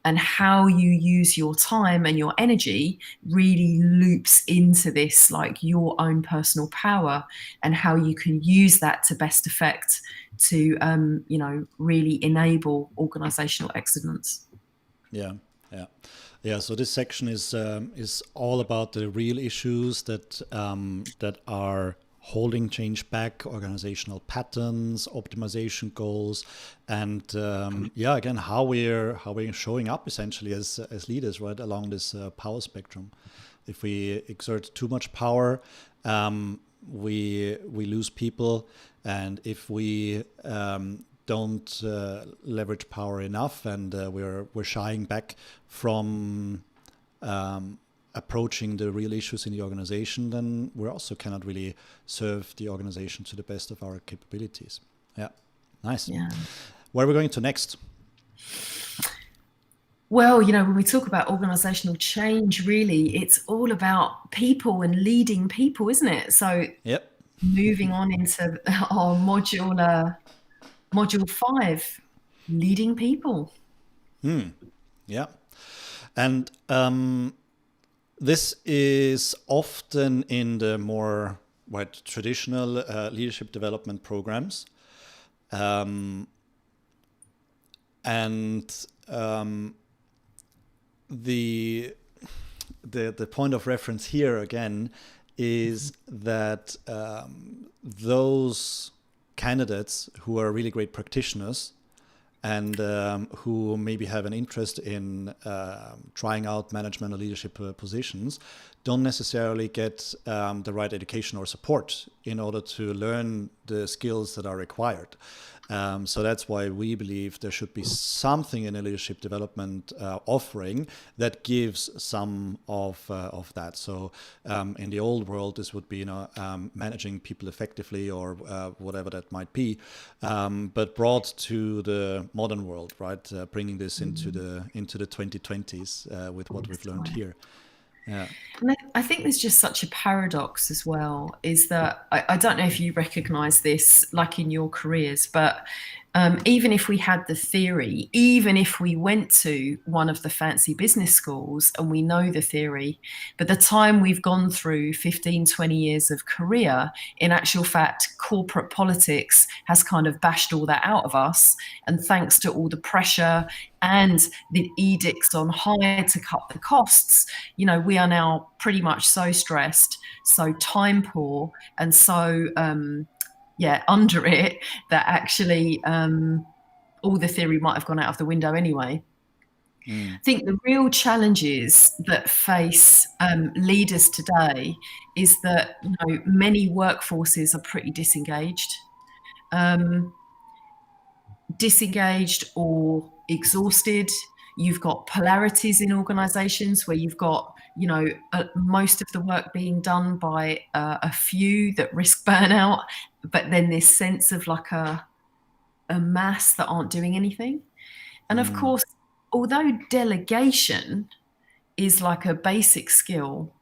and how you use your time and your energy really loops into this, like your own personal power, and how you can use that to best effect to, really enable organizational excellence. Yeah. So this section is all about the real issues that are holding change back, organizational patterns, optimization goals, and again, how we're showing up essentially as leaders, right, along this power spectrum. If we exert too much power, we lose people, and if we don't leverage power enough, and we're shying back from approaching the real issues in the organization, then we also cannot really serve the organization to the best of our capabilities. Yeah, nice. Yeah. Where are we going to next? Well, when we talk about organizational change, really, it's all about people and leading people, isn't it? So yep. Moving on into our module 5, leading people. Yeah. And this is often in the more traditional leadership development programs. The point of reference here again is that those candidates who are really great practitioners and who maybe have an interest in trying out management or leadership positions don't necessarily get the right education or support in order to learn the skills that are required. So that's why we believe there should be something in a leadership development offering that gives some of that. So in the old world, this would be managing people effectively or whatever that might be, but brought to the modern world, right? Bringing this into the 2020s with what we've learned here. Yeah. And I think there's just such a paradox as well, is that I don't know if you recognize this like in your careers, but even if we had the theory, even if we went to one of the fancy business schools and we know the theory, but the time we've gone through 15, 20 years of career, in actual fact, corporate politics has kind of bashed all that out of us. And thanks to all the pressure and the edicts on hire to cut the costs, we are now pretty much so stressed, so time poor, and so under it, that actually all the theory might have gone out of the window anyway. I think the real challenges that face leaders today is that many workforces are pretty disengaged or exhausted. You've got polarities in organizations where you've got most of the work being done by a few that risk burnout, but then this sense of like a mass that aren't doing anything. And of course, although delegation is like a basic skill,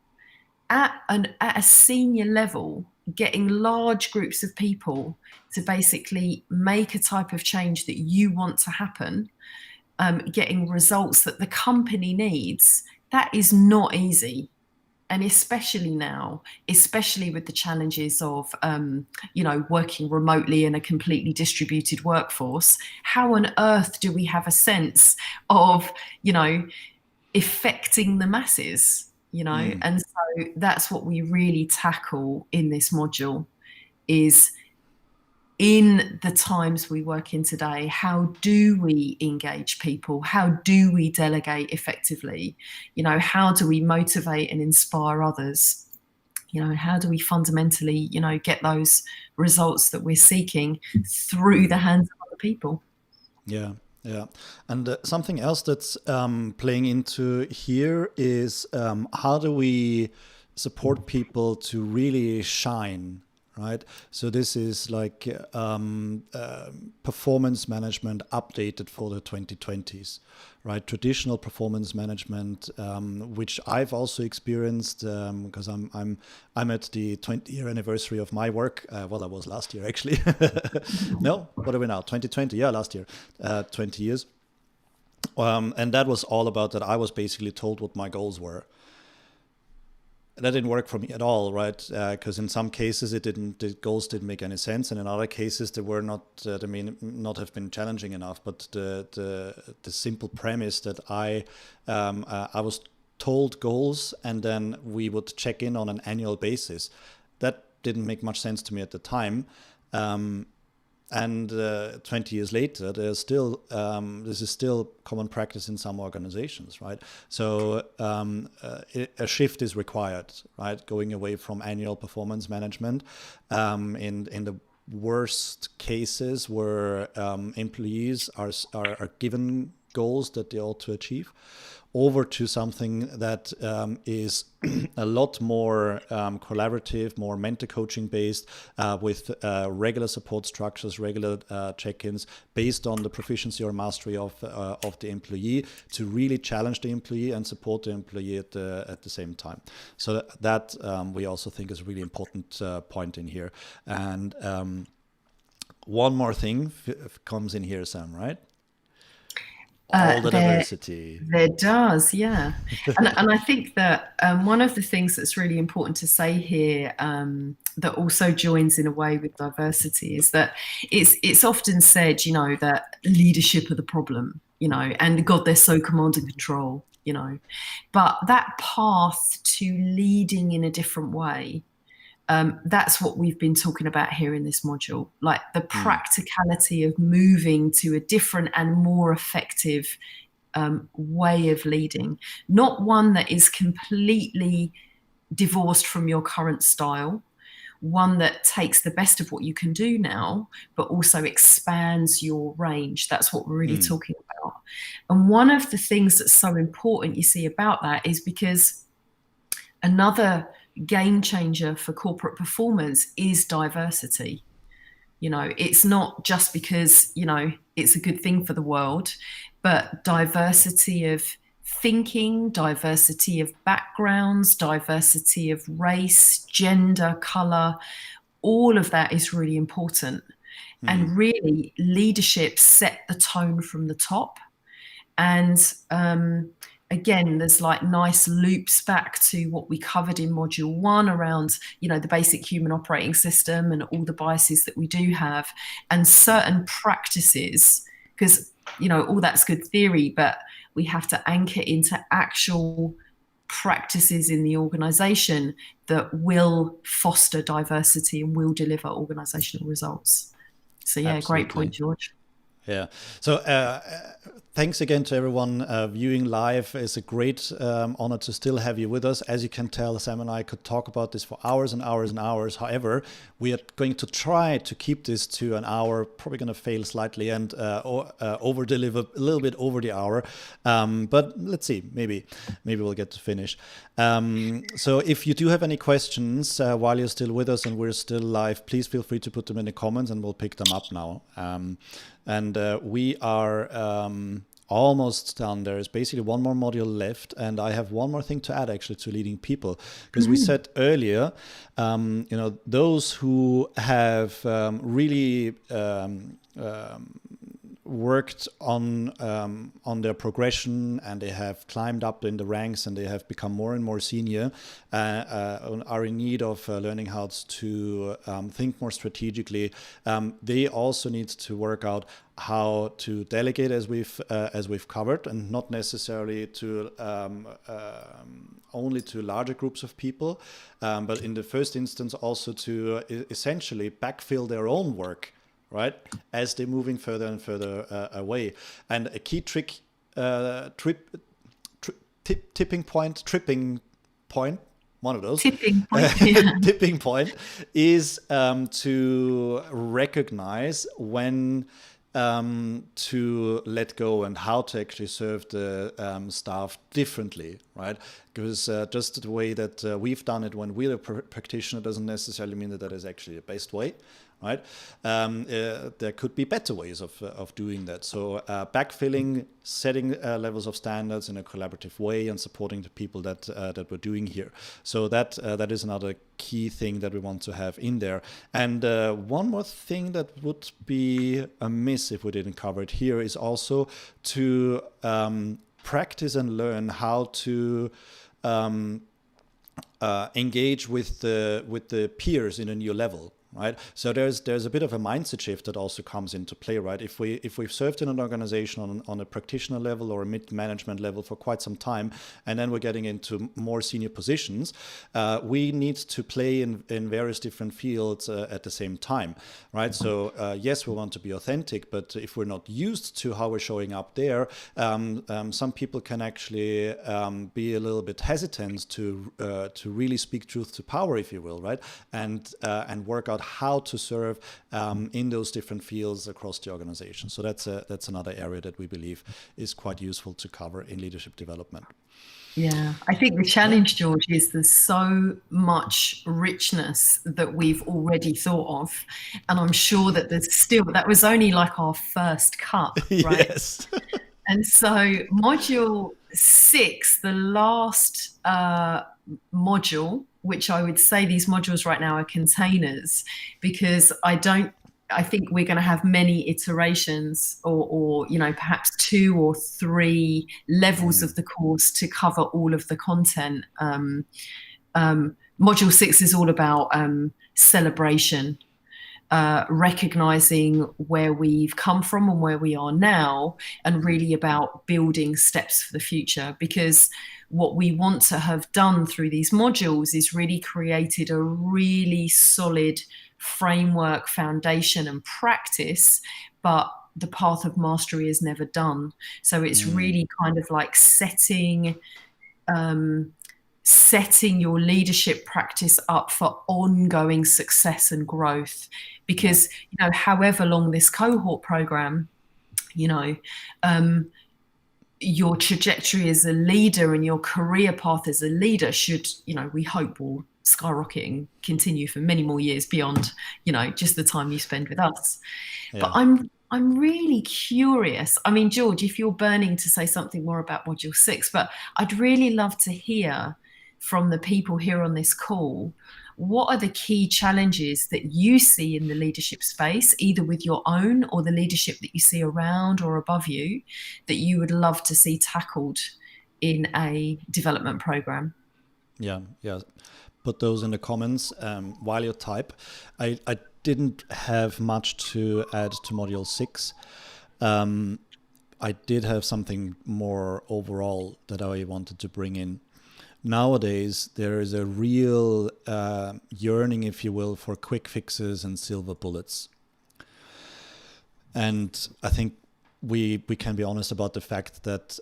at a senior level, getting large groups of people to basically make a type of change that you want to happen, getting results that the company needs, that is not easy. And especially now, especially with the challenges of, working remotely in a completely distributed workforce, how on earth do we have a sense of, affecting the masses, And so that's what we really tackle in this module, is in the times we work in today, how do we engage people? How do we delegate effectively? How do we motivate and inspire others? How do we fundamentally, get those results that we're seeking through the hands of other people? Yeah. Yeah, and something else that's playing into here is how do we support people to really shine, right? So this is like performance management updated for the 2020s, right? Traditional performance management, which I've also experienced because I'm at the 20-year anniversary of my work. Well, that was last year actually. No, what are we now? 2020? Yeah, last year, 20 years. And that was all about that. I was basically told what my goals were. That didn't work for me at all, right? Because in some cases the goals didn't make any sense, and in other cases they were not. They may not have been challenging enough. But the simple premise that I was told goals, and then we would check in on an annual basis, that didn't make much sense to me at the time. And 20 years later, there's still this is still common practice in some organizations, right? So a shift is required, right? Going away from annual performance management in the worst cases where employees are given goals that they ought to achieve, over to something that is a lot more collaborative, more mentor coaching based, with regular support structures, regular check-ins based on the proficiency or mastery of the employee, to really challenge the employee and support the employee at the same time. So that we also think is a really important point in here. And one more thing comes in here, Sam, right? All the diversity. There does, yeah. and I think that one of the things that's really important to say here, that also joins in a way with diversity, is that it's often said, you know, that leadership are the problem, you know, and God, they're so command and control, you know. But that path to leading in a different way, that's what we've been talking about here in this module, like the practicality of moving to a different and more effective way of leading, not one that is completely divorced from your current style, one that takes the best of what you can do now, but also expands your range. That's what we're really talking about. And one of the things that's so important, you see, about that is because another game changer for corporate performance is diversity. You know, it's not just because, you know, it's a good thing for the world, but diversity of thinking, diversity of backgrounds, diversity of race, gender, color, all of that is really important. And really, leadership set the tone from the top. And again, there's like nice loops back to what we covered in module 1 around, you know, the basic human operating system and all the biases that we do have, and certain practices, because, you know, all that's good theory, but we have to anchor into actual practices in the organization that will foster diversity and will deliver organizational results. So yeah, Absolutely. Great point, George. Yeah. So thanks again to everyone viewing live. It's a great honor to still have you with us. As you can tell, Sam and I could talk about this for hours and hours and hours. However, we are going to try to keep this to an hour, probably going to fail slightly and over deliver a little bit over the hour. But let's see, maybe we'll get to finish. So if you do have any questions while you're still with us and we're still live, please feel free to put them in the comments and we'll pick them up now. And we are almost done. There's basically one more module left, and I have one more thing to add actually to leading people, because we said earlier, you know, those who have really worked on their progression and they have climbed up in the ranks and they have become more and more senior, are in need of learning how to think more strategically. They also need to work out how to delegate, as we've covered, and not necessarily to only to larger groups of people, but in the first instance also to essentially backfill their own work, right, as they're moving further and further away. And a key tripping point, one of those. Tipping point, yeah. Tipping point is to recognize when to let go and how to actually serve the staff differently, right? Because just the way that we've done it when we're a practitioner doesn't necessarily mean that that is actually the best way, right? There could be better ways of doing that. So backfilling, setting levels of standards in a collaborative way, and supporting the people that that we're doing here. So that is another key thing that we want to have in there. And one more thing that would be amiss if we didn't cover it here is also to practice and learn how to engage with the peers in a new level. Right, so there's a bit of a mindset shift that also comes into play, right? If we've served in an organization on a practitioner level or a mid-management level for quite some time, and then we're getting into more senior positions, we need to play in various different fields at the same time, right? So yes, we want to be authentic, but if we're not used to how we're showing up there, some people can actually be a little bit hesitant to really speak truth to power, if you will, right? And work out how to serve in those different fields across the organization. So that's another area that we believe is quite useful to cover in leadership development. Yeah, I think the challenge, George, is there's so much richness that we've already thought of, and I'm sure that that was only like our first cut, right? Yes. And so module 6, the last module, which I would say these modules right now are containers, because I think we're going to have many iterations or perhaps 2 or 3 levels of the course to cover all of the content. Module 6 is all about celebration, recognizing where we've come from and where we are now, and really about building steps for the future. Because what we want to have done through these modules is really created a really solid framework, foundation and practice, but the path of mastery is never done. So it's really kind of like setting your leadership practice up for ongoing success and growth. Because however long this cohort program, your trajectory as a leader and your career path as a leader should, we hope, will skyrocket and continue for many more years beyond, just the time you spend with us. Yeah. But I'm really curious. I mean, George, if you're burning to say something more about module 6, but I'd really love to hear from the people here on this call, what are the key challenges that you see in the leadership space, either with your own or the leadership that you see around or above you, that you would love to see tackled in a development program? Yeah. Put those in the comments while you type. I didn't have much to add to module 6. I did have something more overall that I wanted to bring in. Nowadays, there is a real yearning, if you will, for quick fixes and silver bullets. And I think we can be honest about the fact that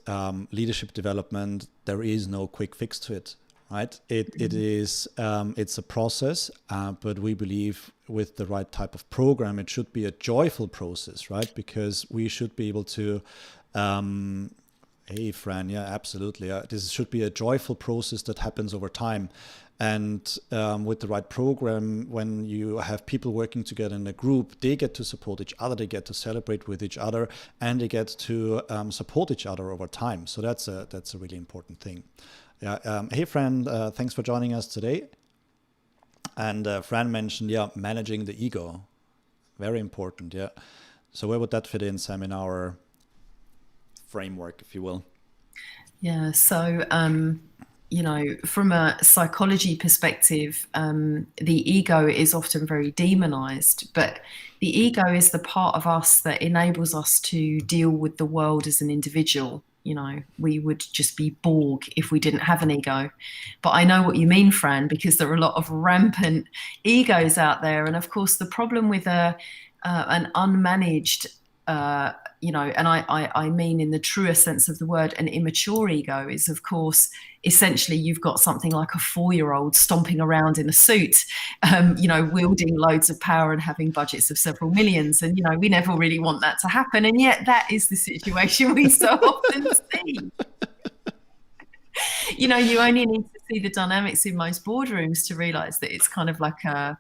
leadership development, there is no quick fix to it, right? It's a process, but we believe with the right type of program, it should be a joyful process, right? Because we should be able to hey, Fran, yeah, absolutely. This should be a joyful process that happens over time. And with the right program, when you have people working together in a group, they get to support each other, they get to celebrate with each other, and they get to support each other over time. So that's a really important thing. Yeah. Hey, Fran, thanks for joining us today. And Fran mentioned, managing the ego. Very important, yeah. So where would that fit in, Sam, in our framework, if you will? Yeah, so from a psychology perspective, the ego is often very demonized, but the ego is the part of us that enables us to deal with the world as an individual. We would just be Borg if we didn't have an ego. But I know what you mean, Fran, because there are a lot of rampant egos out there. And of course, the problem with an unmanaged and I mean in the truer sense of the word, an immature ego is, of course, essentially you've got something like a 4-year-old stomping around in a suit, wielding loads of power and having budgets of several millions. And, we never really want that to happen. And yet that is the situation we so often see. You only need to see the dynamics in most boardrooms to realize that it's kind of like a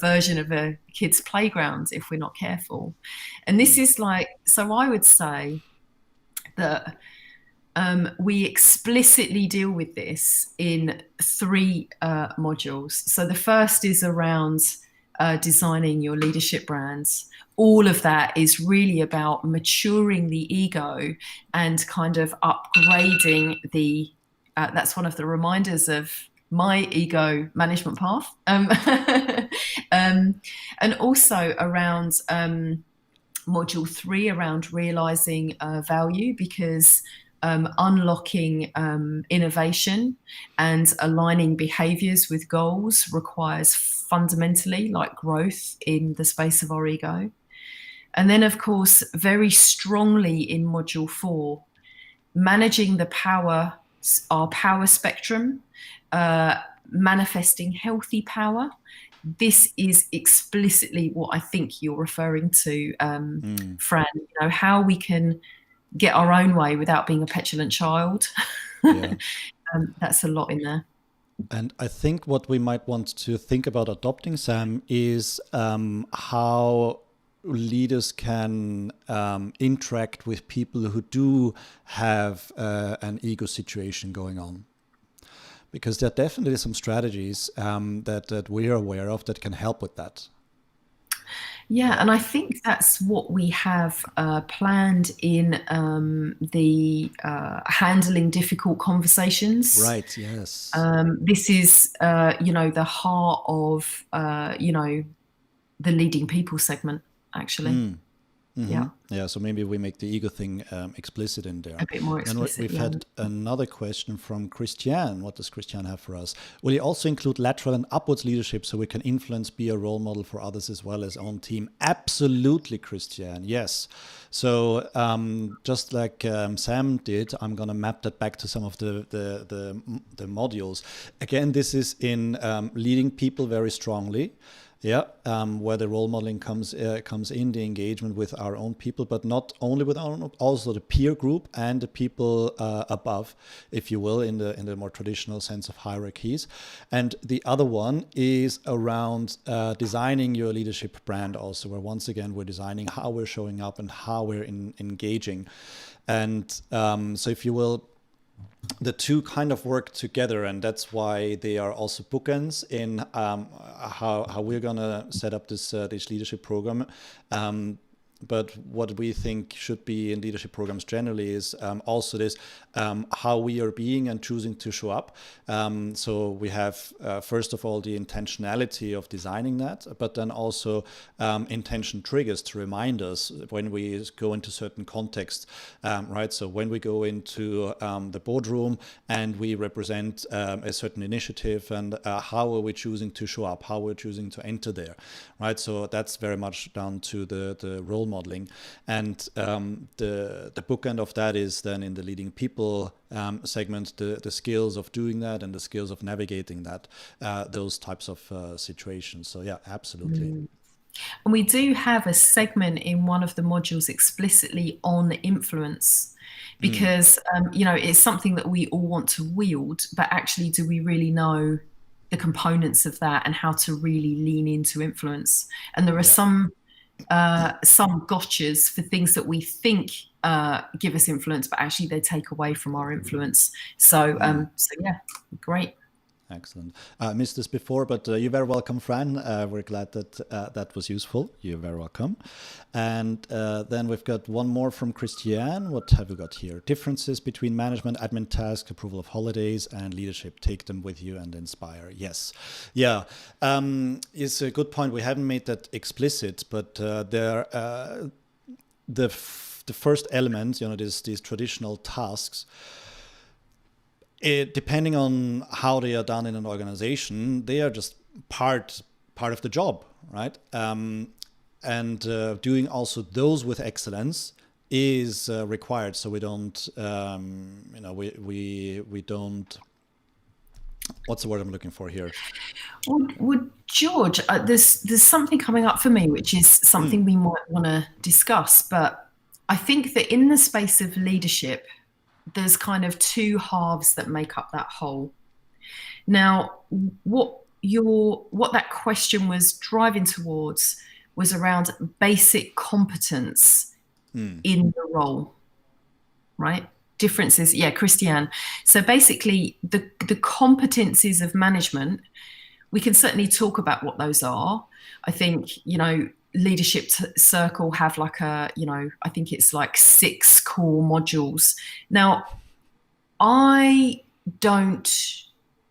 version of a kid's playground if we're not careful. And this is so I would say that we explicitly deal with this in 3 modules. So the first is around designing your leadership brands. All of that is really about maturing the ego and kind of upgrading that's one of the reminders of my ego management path. And also around module 3 around realizing value, because unlocking innovation and aligning behaviors with goals requires fundamentally growth in the space of our ego. And then, of course, very strongly in module 4, managing our power spectrum, manifesting healthy power. This is explicitly what I think you're referring to, Fran, how we can get our own way without being a petulant child. Yeah. That's a lot in there. And I think what we might want to think about adopting, Sam, is how leaders can interact with people who do have an ego situation going on. Because there are definitely some strategies that we are aware of that can help with that. Yeah, and I think that's what we have planned in the handling difficult conversations. Right, yes. This is, the heart of, the leading people segment, actually. Mm-hmm. Yeah, so maybe we make the ego thing explicit in there. A bit more explicit. And we've had another question from Christian. What does Christian have for us? Will you also include lateral and upwards leadership so we can influence, be a role model for others as well as own team? Absolutely, Christian. Yes. So just like Sam did, I'm going to map that back to some of the modules. Again, this is in leading people very strongly. Yeah, where the role modeling comes in, the engagement with our own people, but not only with our own, also the peer group and the people above, if you will, in the more traditional sense of hierarchies. And the other one is around designing your leadership brand also, where once again we're designing how we're showing up and how we're engaging. And so if you will, the two kind of work together, and that's why they are also bookends in how we're gonna set up this leadership program. But what we think should be in leadership programs generally is also this, how we are being and choosing to show up. So we have, first of all, the intentionality of designing that, but then also intention triggers to remind us when we go into certain contexts, right? So when we go into the boardroom and we represent a certain initiative, and how are we choosing to show up, how we're choosing to enter there, right? So that's very much down to the role modeling. And the bookend of that is then in the leading people segment, the skills of doing that and the skills of navigating that, those types of situations. So yeah, absolutely. And we do have a segment in one of the modules explicitly on influence, because it's something that we all want to wield, but actually do we really know the components of that and how to really lean into influence? And there are some gotchas for things that we think give us influence, but actually they take away from our influence. So yeah, great. Excellent. I missed this before, but you're very welcome, Fran. We're glad that that was useful. You're very welcome. And then we've got one more from Christiane. What have we got here? Differences between management, admin tasks, approval of holidays, and leadership. Take them with you and inspire. Yes. Yeah. It's a good point. We haven't made that explicit, but the first element, these traditional tasks, depending on how they are done in an organization, they are just part of the job, right? doing also those with excellence is required. So we don't, we don't. What's the word I'm looking for here? Well, George, there's something coming up for me, which is something we might want to discuss. But I think that in the space of leadership, there's kind of two halves that make up that whole. Now, what that question was driving towards was around basic competence in the role, right? Differences, yeah, Christiane. So basically, the competencies of management, we can certainly talk about what those are. I think, Leadership Circle have like I think it's like 6 core modules. Now, I don't,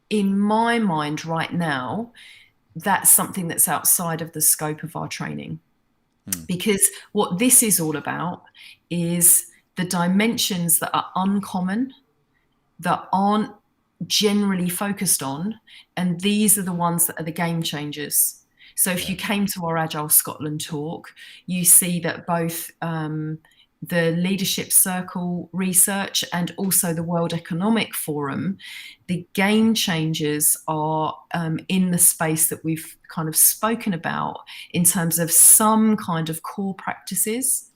in my mind right now, that's something that's outside of the scope of our training. Because what this is all about is the dimensions that are uncommon, that aren't generally focused on, and these are the ones that are the game changers. So if you came to our Agile Scotland talk, you see that both the Leadership Circle research and also the World Economic Forum, the game changers are in the space that we've kind of spoken about in terms of some kind of core practices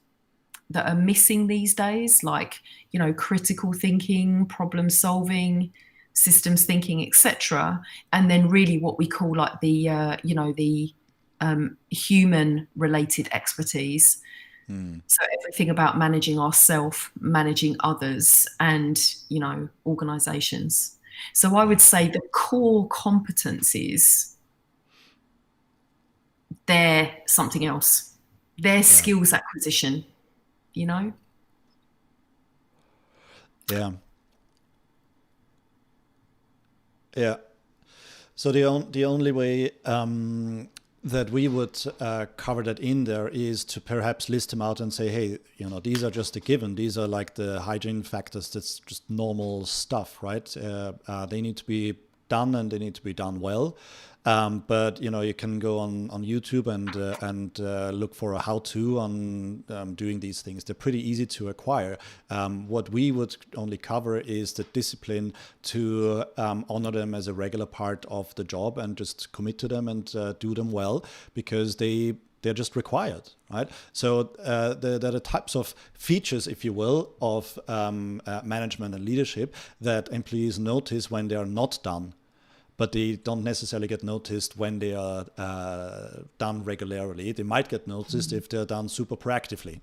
that are missing these days, like, critical thinking, problem solving, systems thinking, etc. And then really what we call like the human related expertise. So everything about managing ourselves, managing others, and organizations. So I would say the core competencies, they're something else. They're skills acquisition, Yeah. Yeah. So the only way that we would cover that in there is to perhaps list them out and say, hey, these are just a given. These are like the hygiene factors. That's just normal stuff, right? They need to be done, and they need to be done well. But you can go on YouTube and look for a how-to on doing these things. They're pretty easy to acquire. What we would only cover is the discipline to honor them as a regular part of the job and just commit to them and do them well, because they're just required, right? So there are the types of features, if you will, of management and leadership that employees notice when they are not done, but they don't necessarily get noticed when they are done regularly. They might get noticed if they're done super proactively.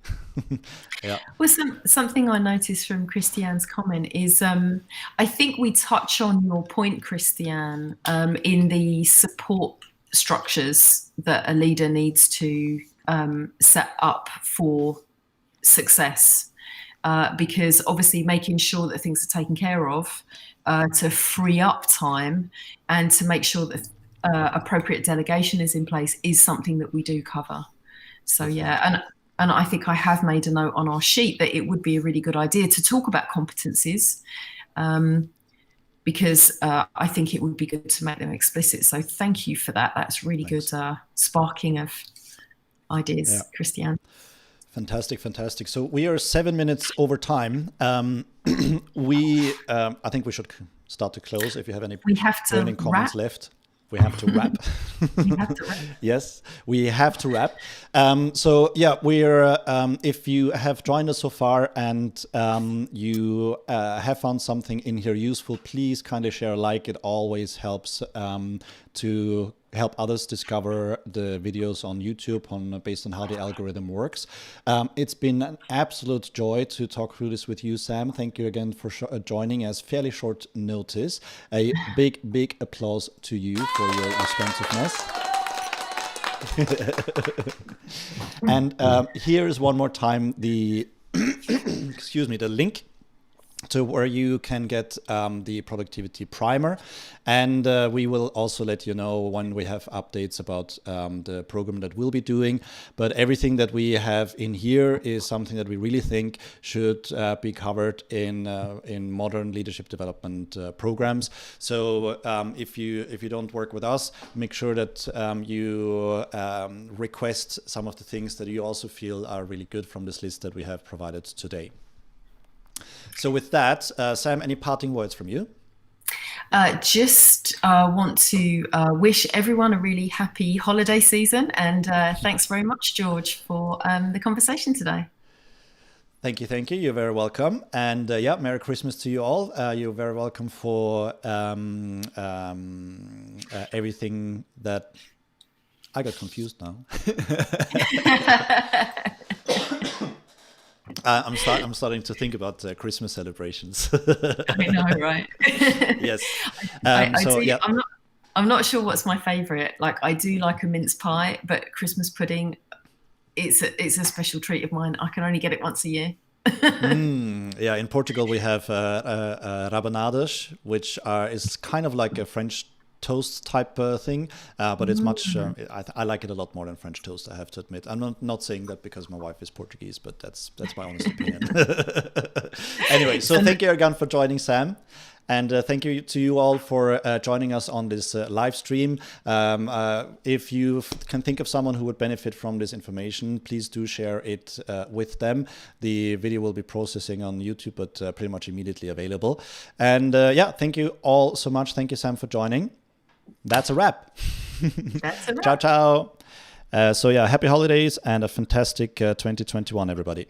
Yeah. Well, something I noticed from Christiane's comment is, I think we touch on your point, Christiane, in the support structures that a leader needs to set up for success. Because obviously making sure that things are taken care of, to free up time and to make sure that appropriate delegation is in place is something that we do cover. So and I think I have made a note on our sheet that it would be a really good idea to talk about competencies, because I think it would be good to make them explicit. So thank you for that. That's really good sparking of ideas, Christiane. Fantastic. So we are 7 minutes over time. I think we should start to close. If you have any burning comments left, we have to wrap. Yes, we have to wrap. So yeah, we're. If you have joined us so far and you have found something in here useful, please kind of share a like. It always helps to help others discover the videos on YouTube based on how the algorithm works. It's been an absolute joy to talk through this with you, Sam. Thank you again for joining us fairly short notice. A big applause to you for your responsiveness. And here is one more time the excuse me, the link to where you can get the productivity primer, and we will also let you know when we have updates about the program that we'll be doing. But everything that we have in here is something that we really think should be covered in modern leadership development programs. So if you don't work with us, make sure that you request some of the things that you also feel are really good from this list that we have provided today. So with that, Sam, any parting words from you? Just want to wish everyone a really happy holiday season, and thanks very much, George, for the conversation today. Thank you. You're very welcome. And yeah, Merry Christmas to you all. You're very welcome for everything that... I got confused now. I'm starting to think about Christmas celebrations. I know, right? Yes. I'm not sure what's my favorite. Like, I do like a mince pie, but Christmas pudding, it's a special treat of mine. I can only get it once a year. Yeah, in Portugal we have rabanadas, which is kind of like a French toast type thing, but it's much I like it a lot more than French toast, I have to admit. I'm not saying that because my wife is Portuguese, but that's my honest opinion. Anyway, so thank you again for joining, Sam, and thank you to you all for joining us on this live stream. If you can think of someone who would benefit from this information, please do share it with them. The video will be processing on YouTube, but pretty much immediately available. And yeah, thank you all so much. Thank you, Sam, for joining. That's a wrap. That's a wrap. Ciao, ciao. So yeah, happy holidays and a fantastic 2021, everybody.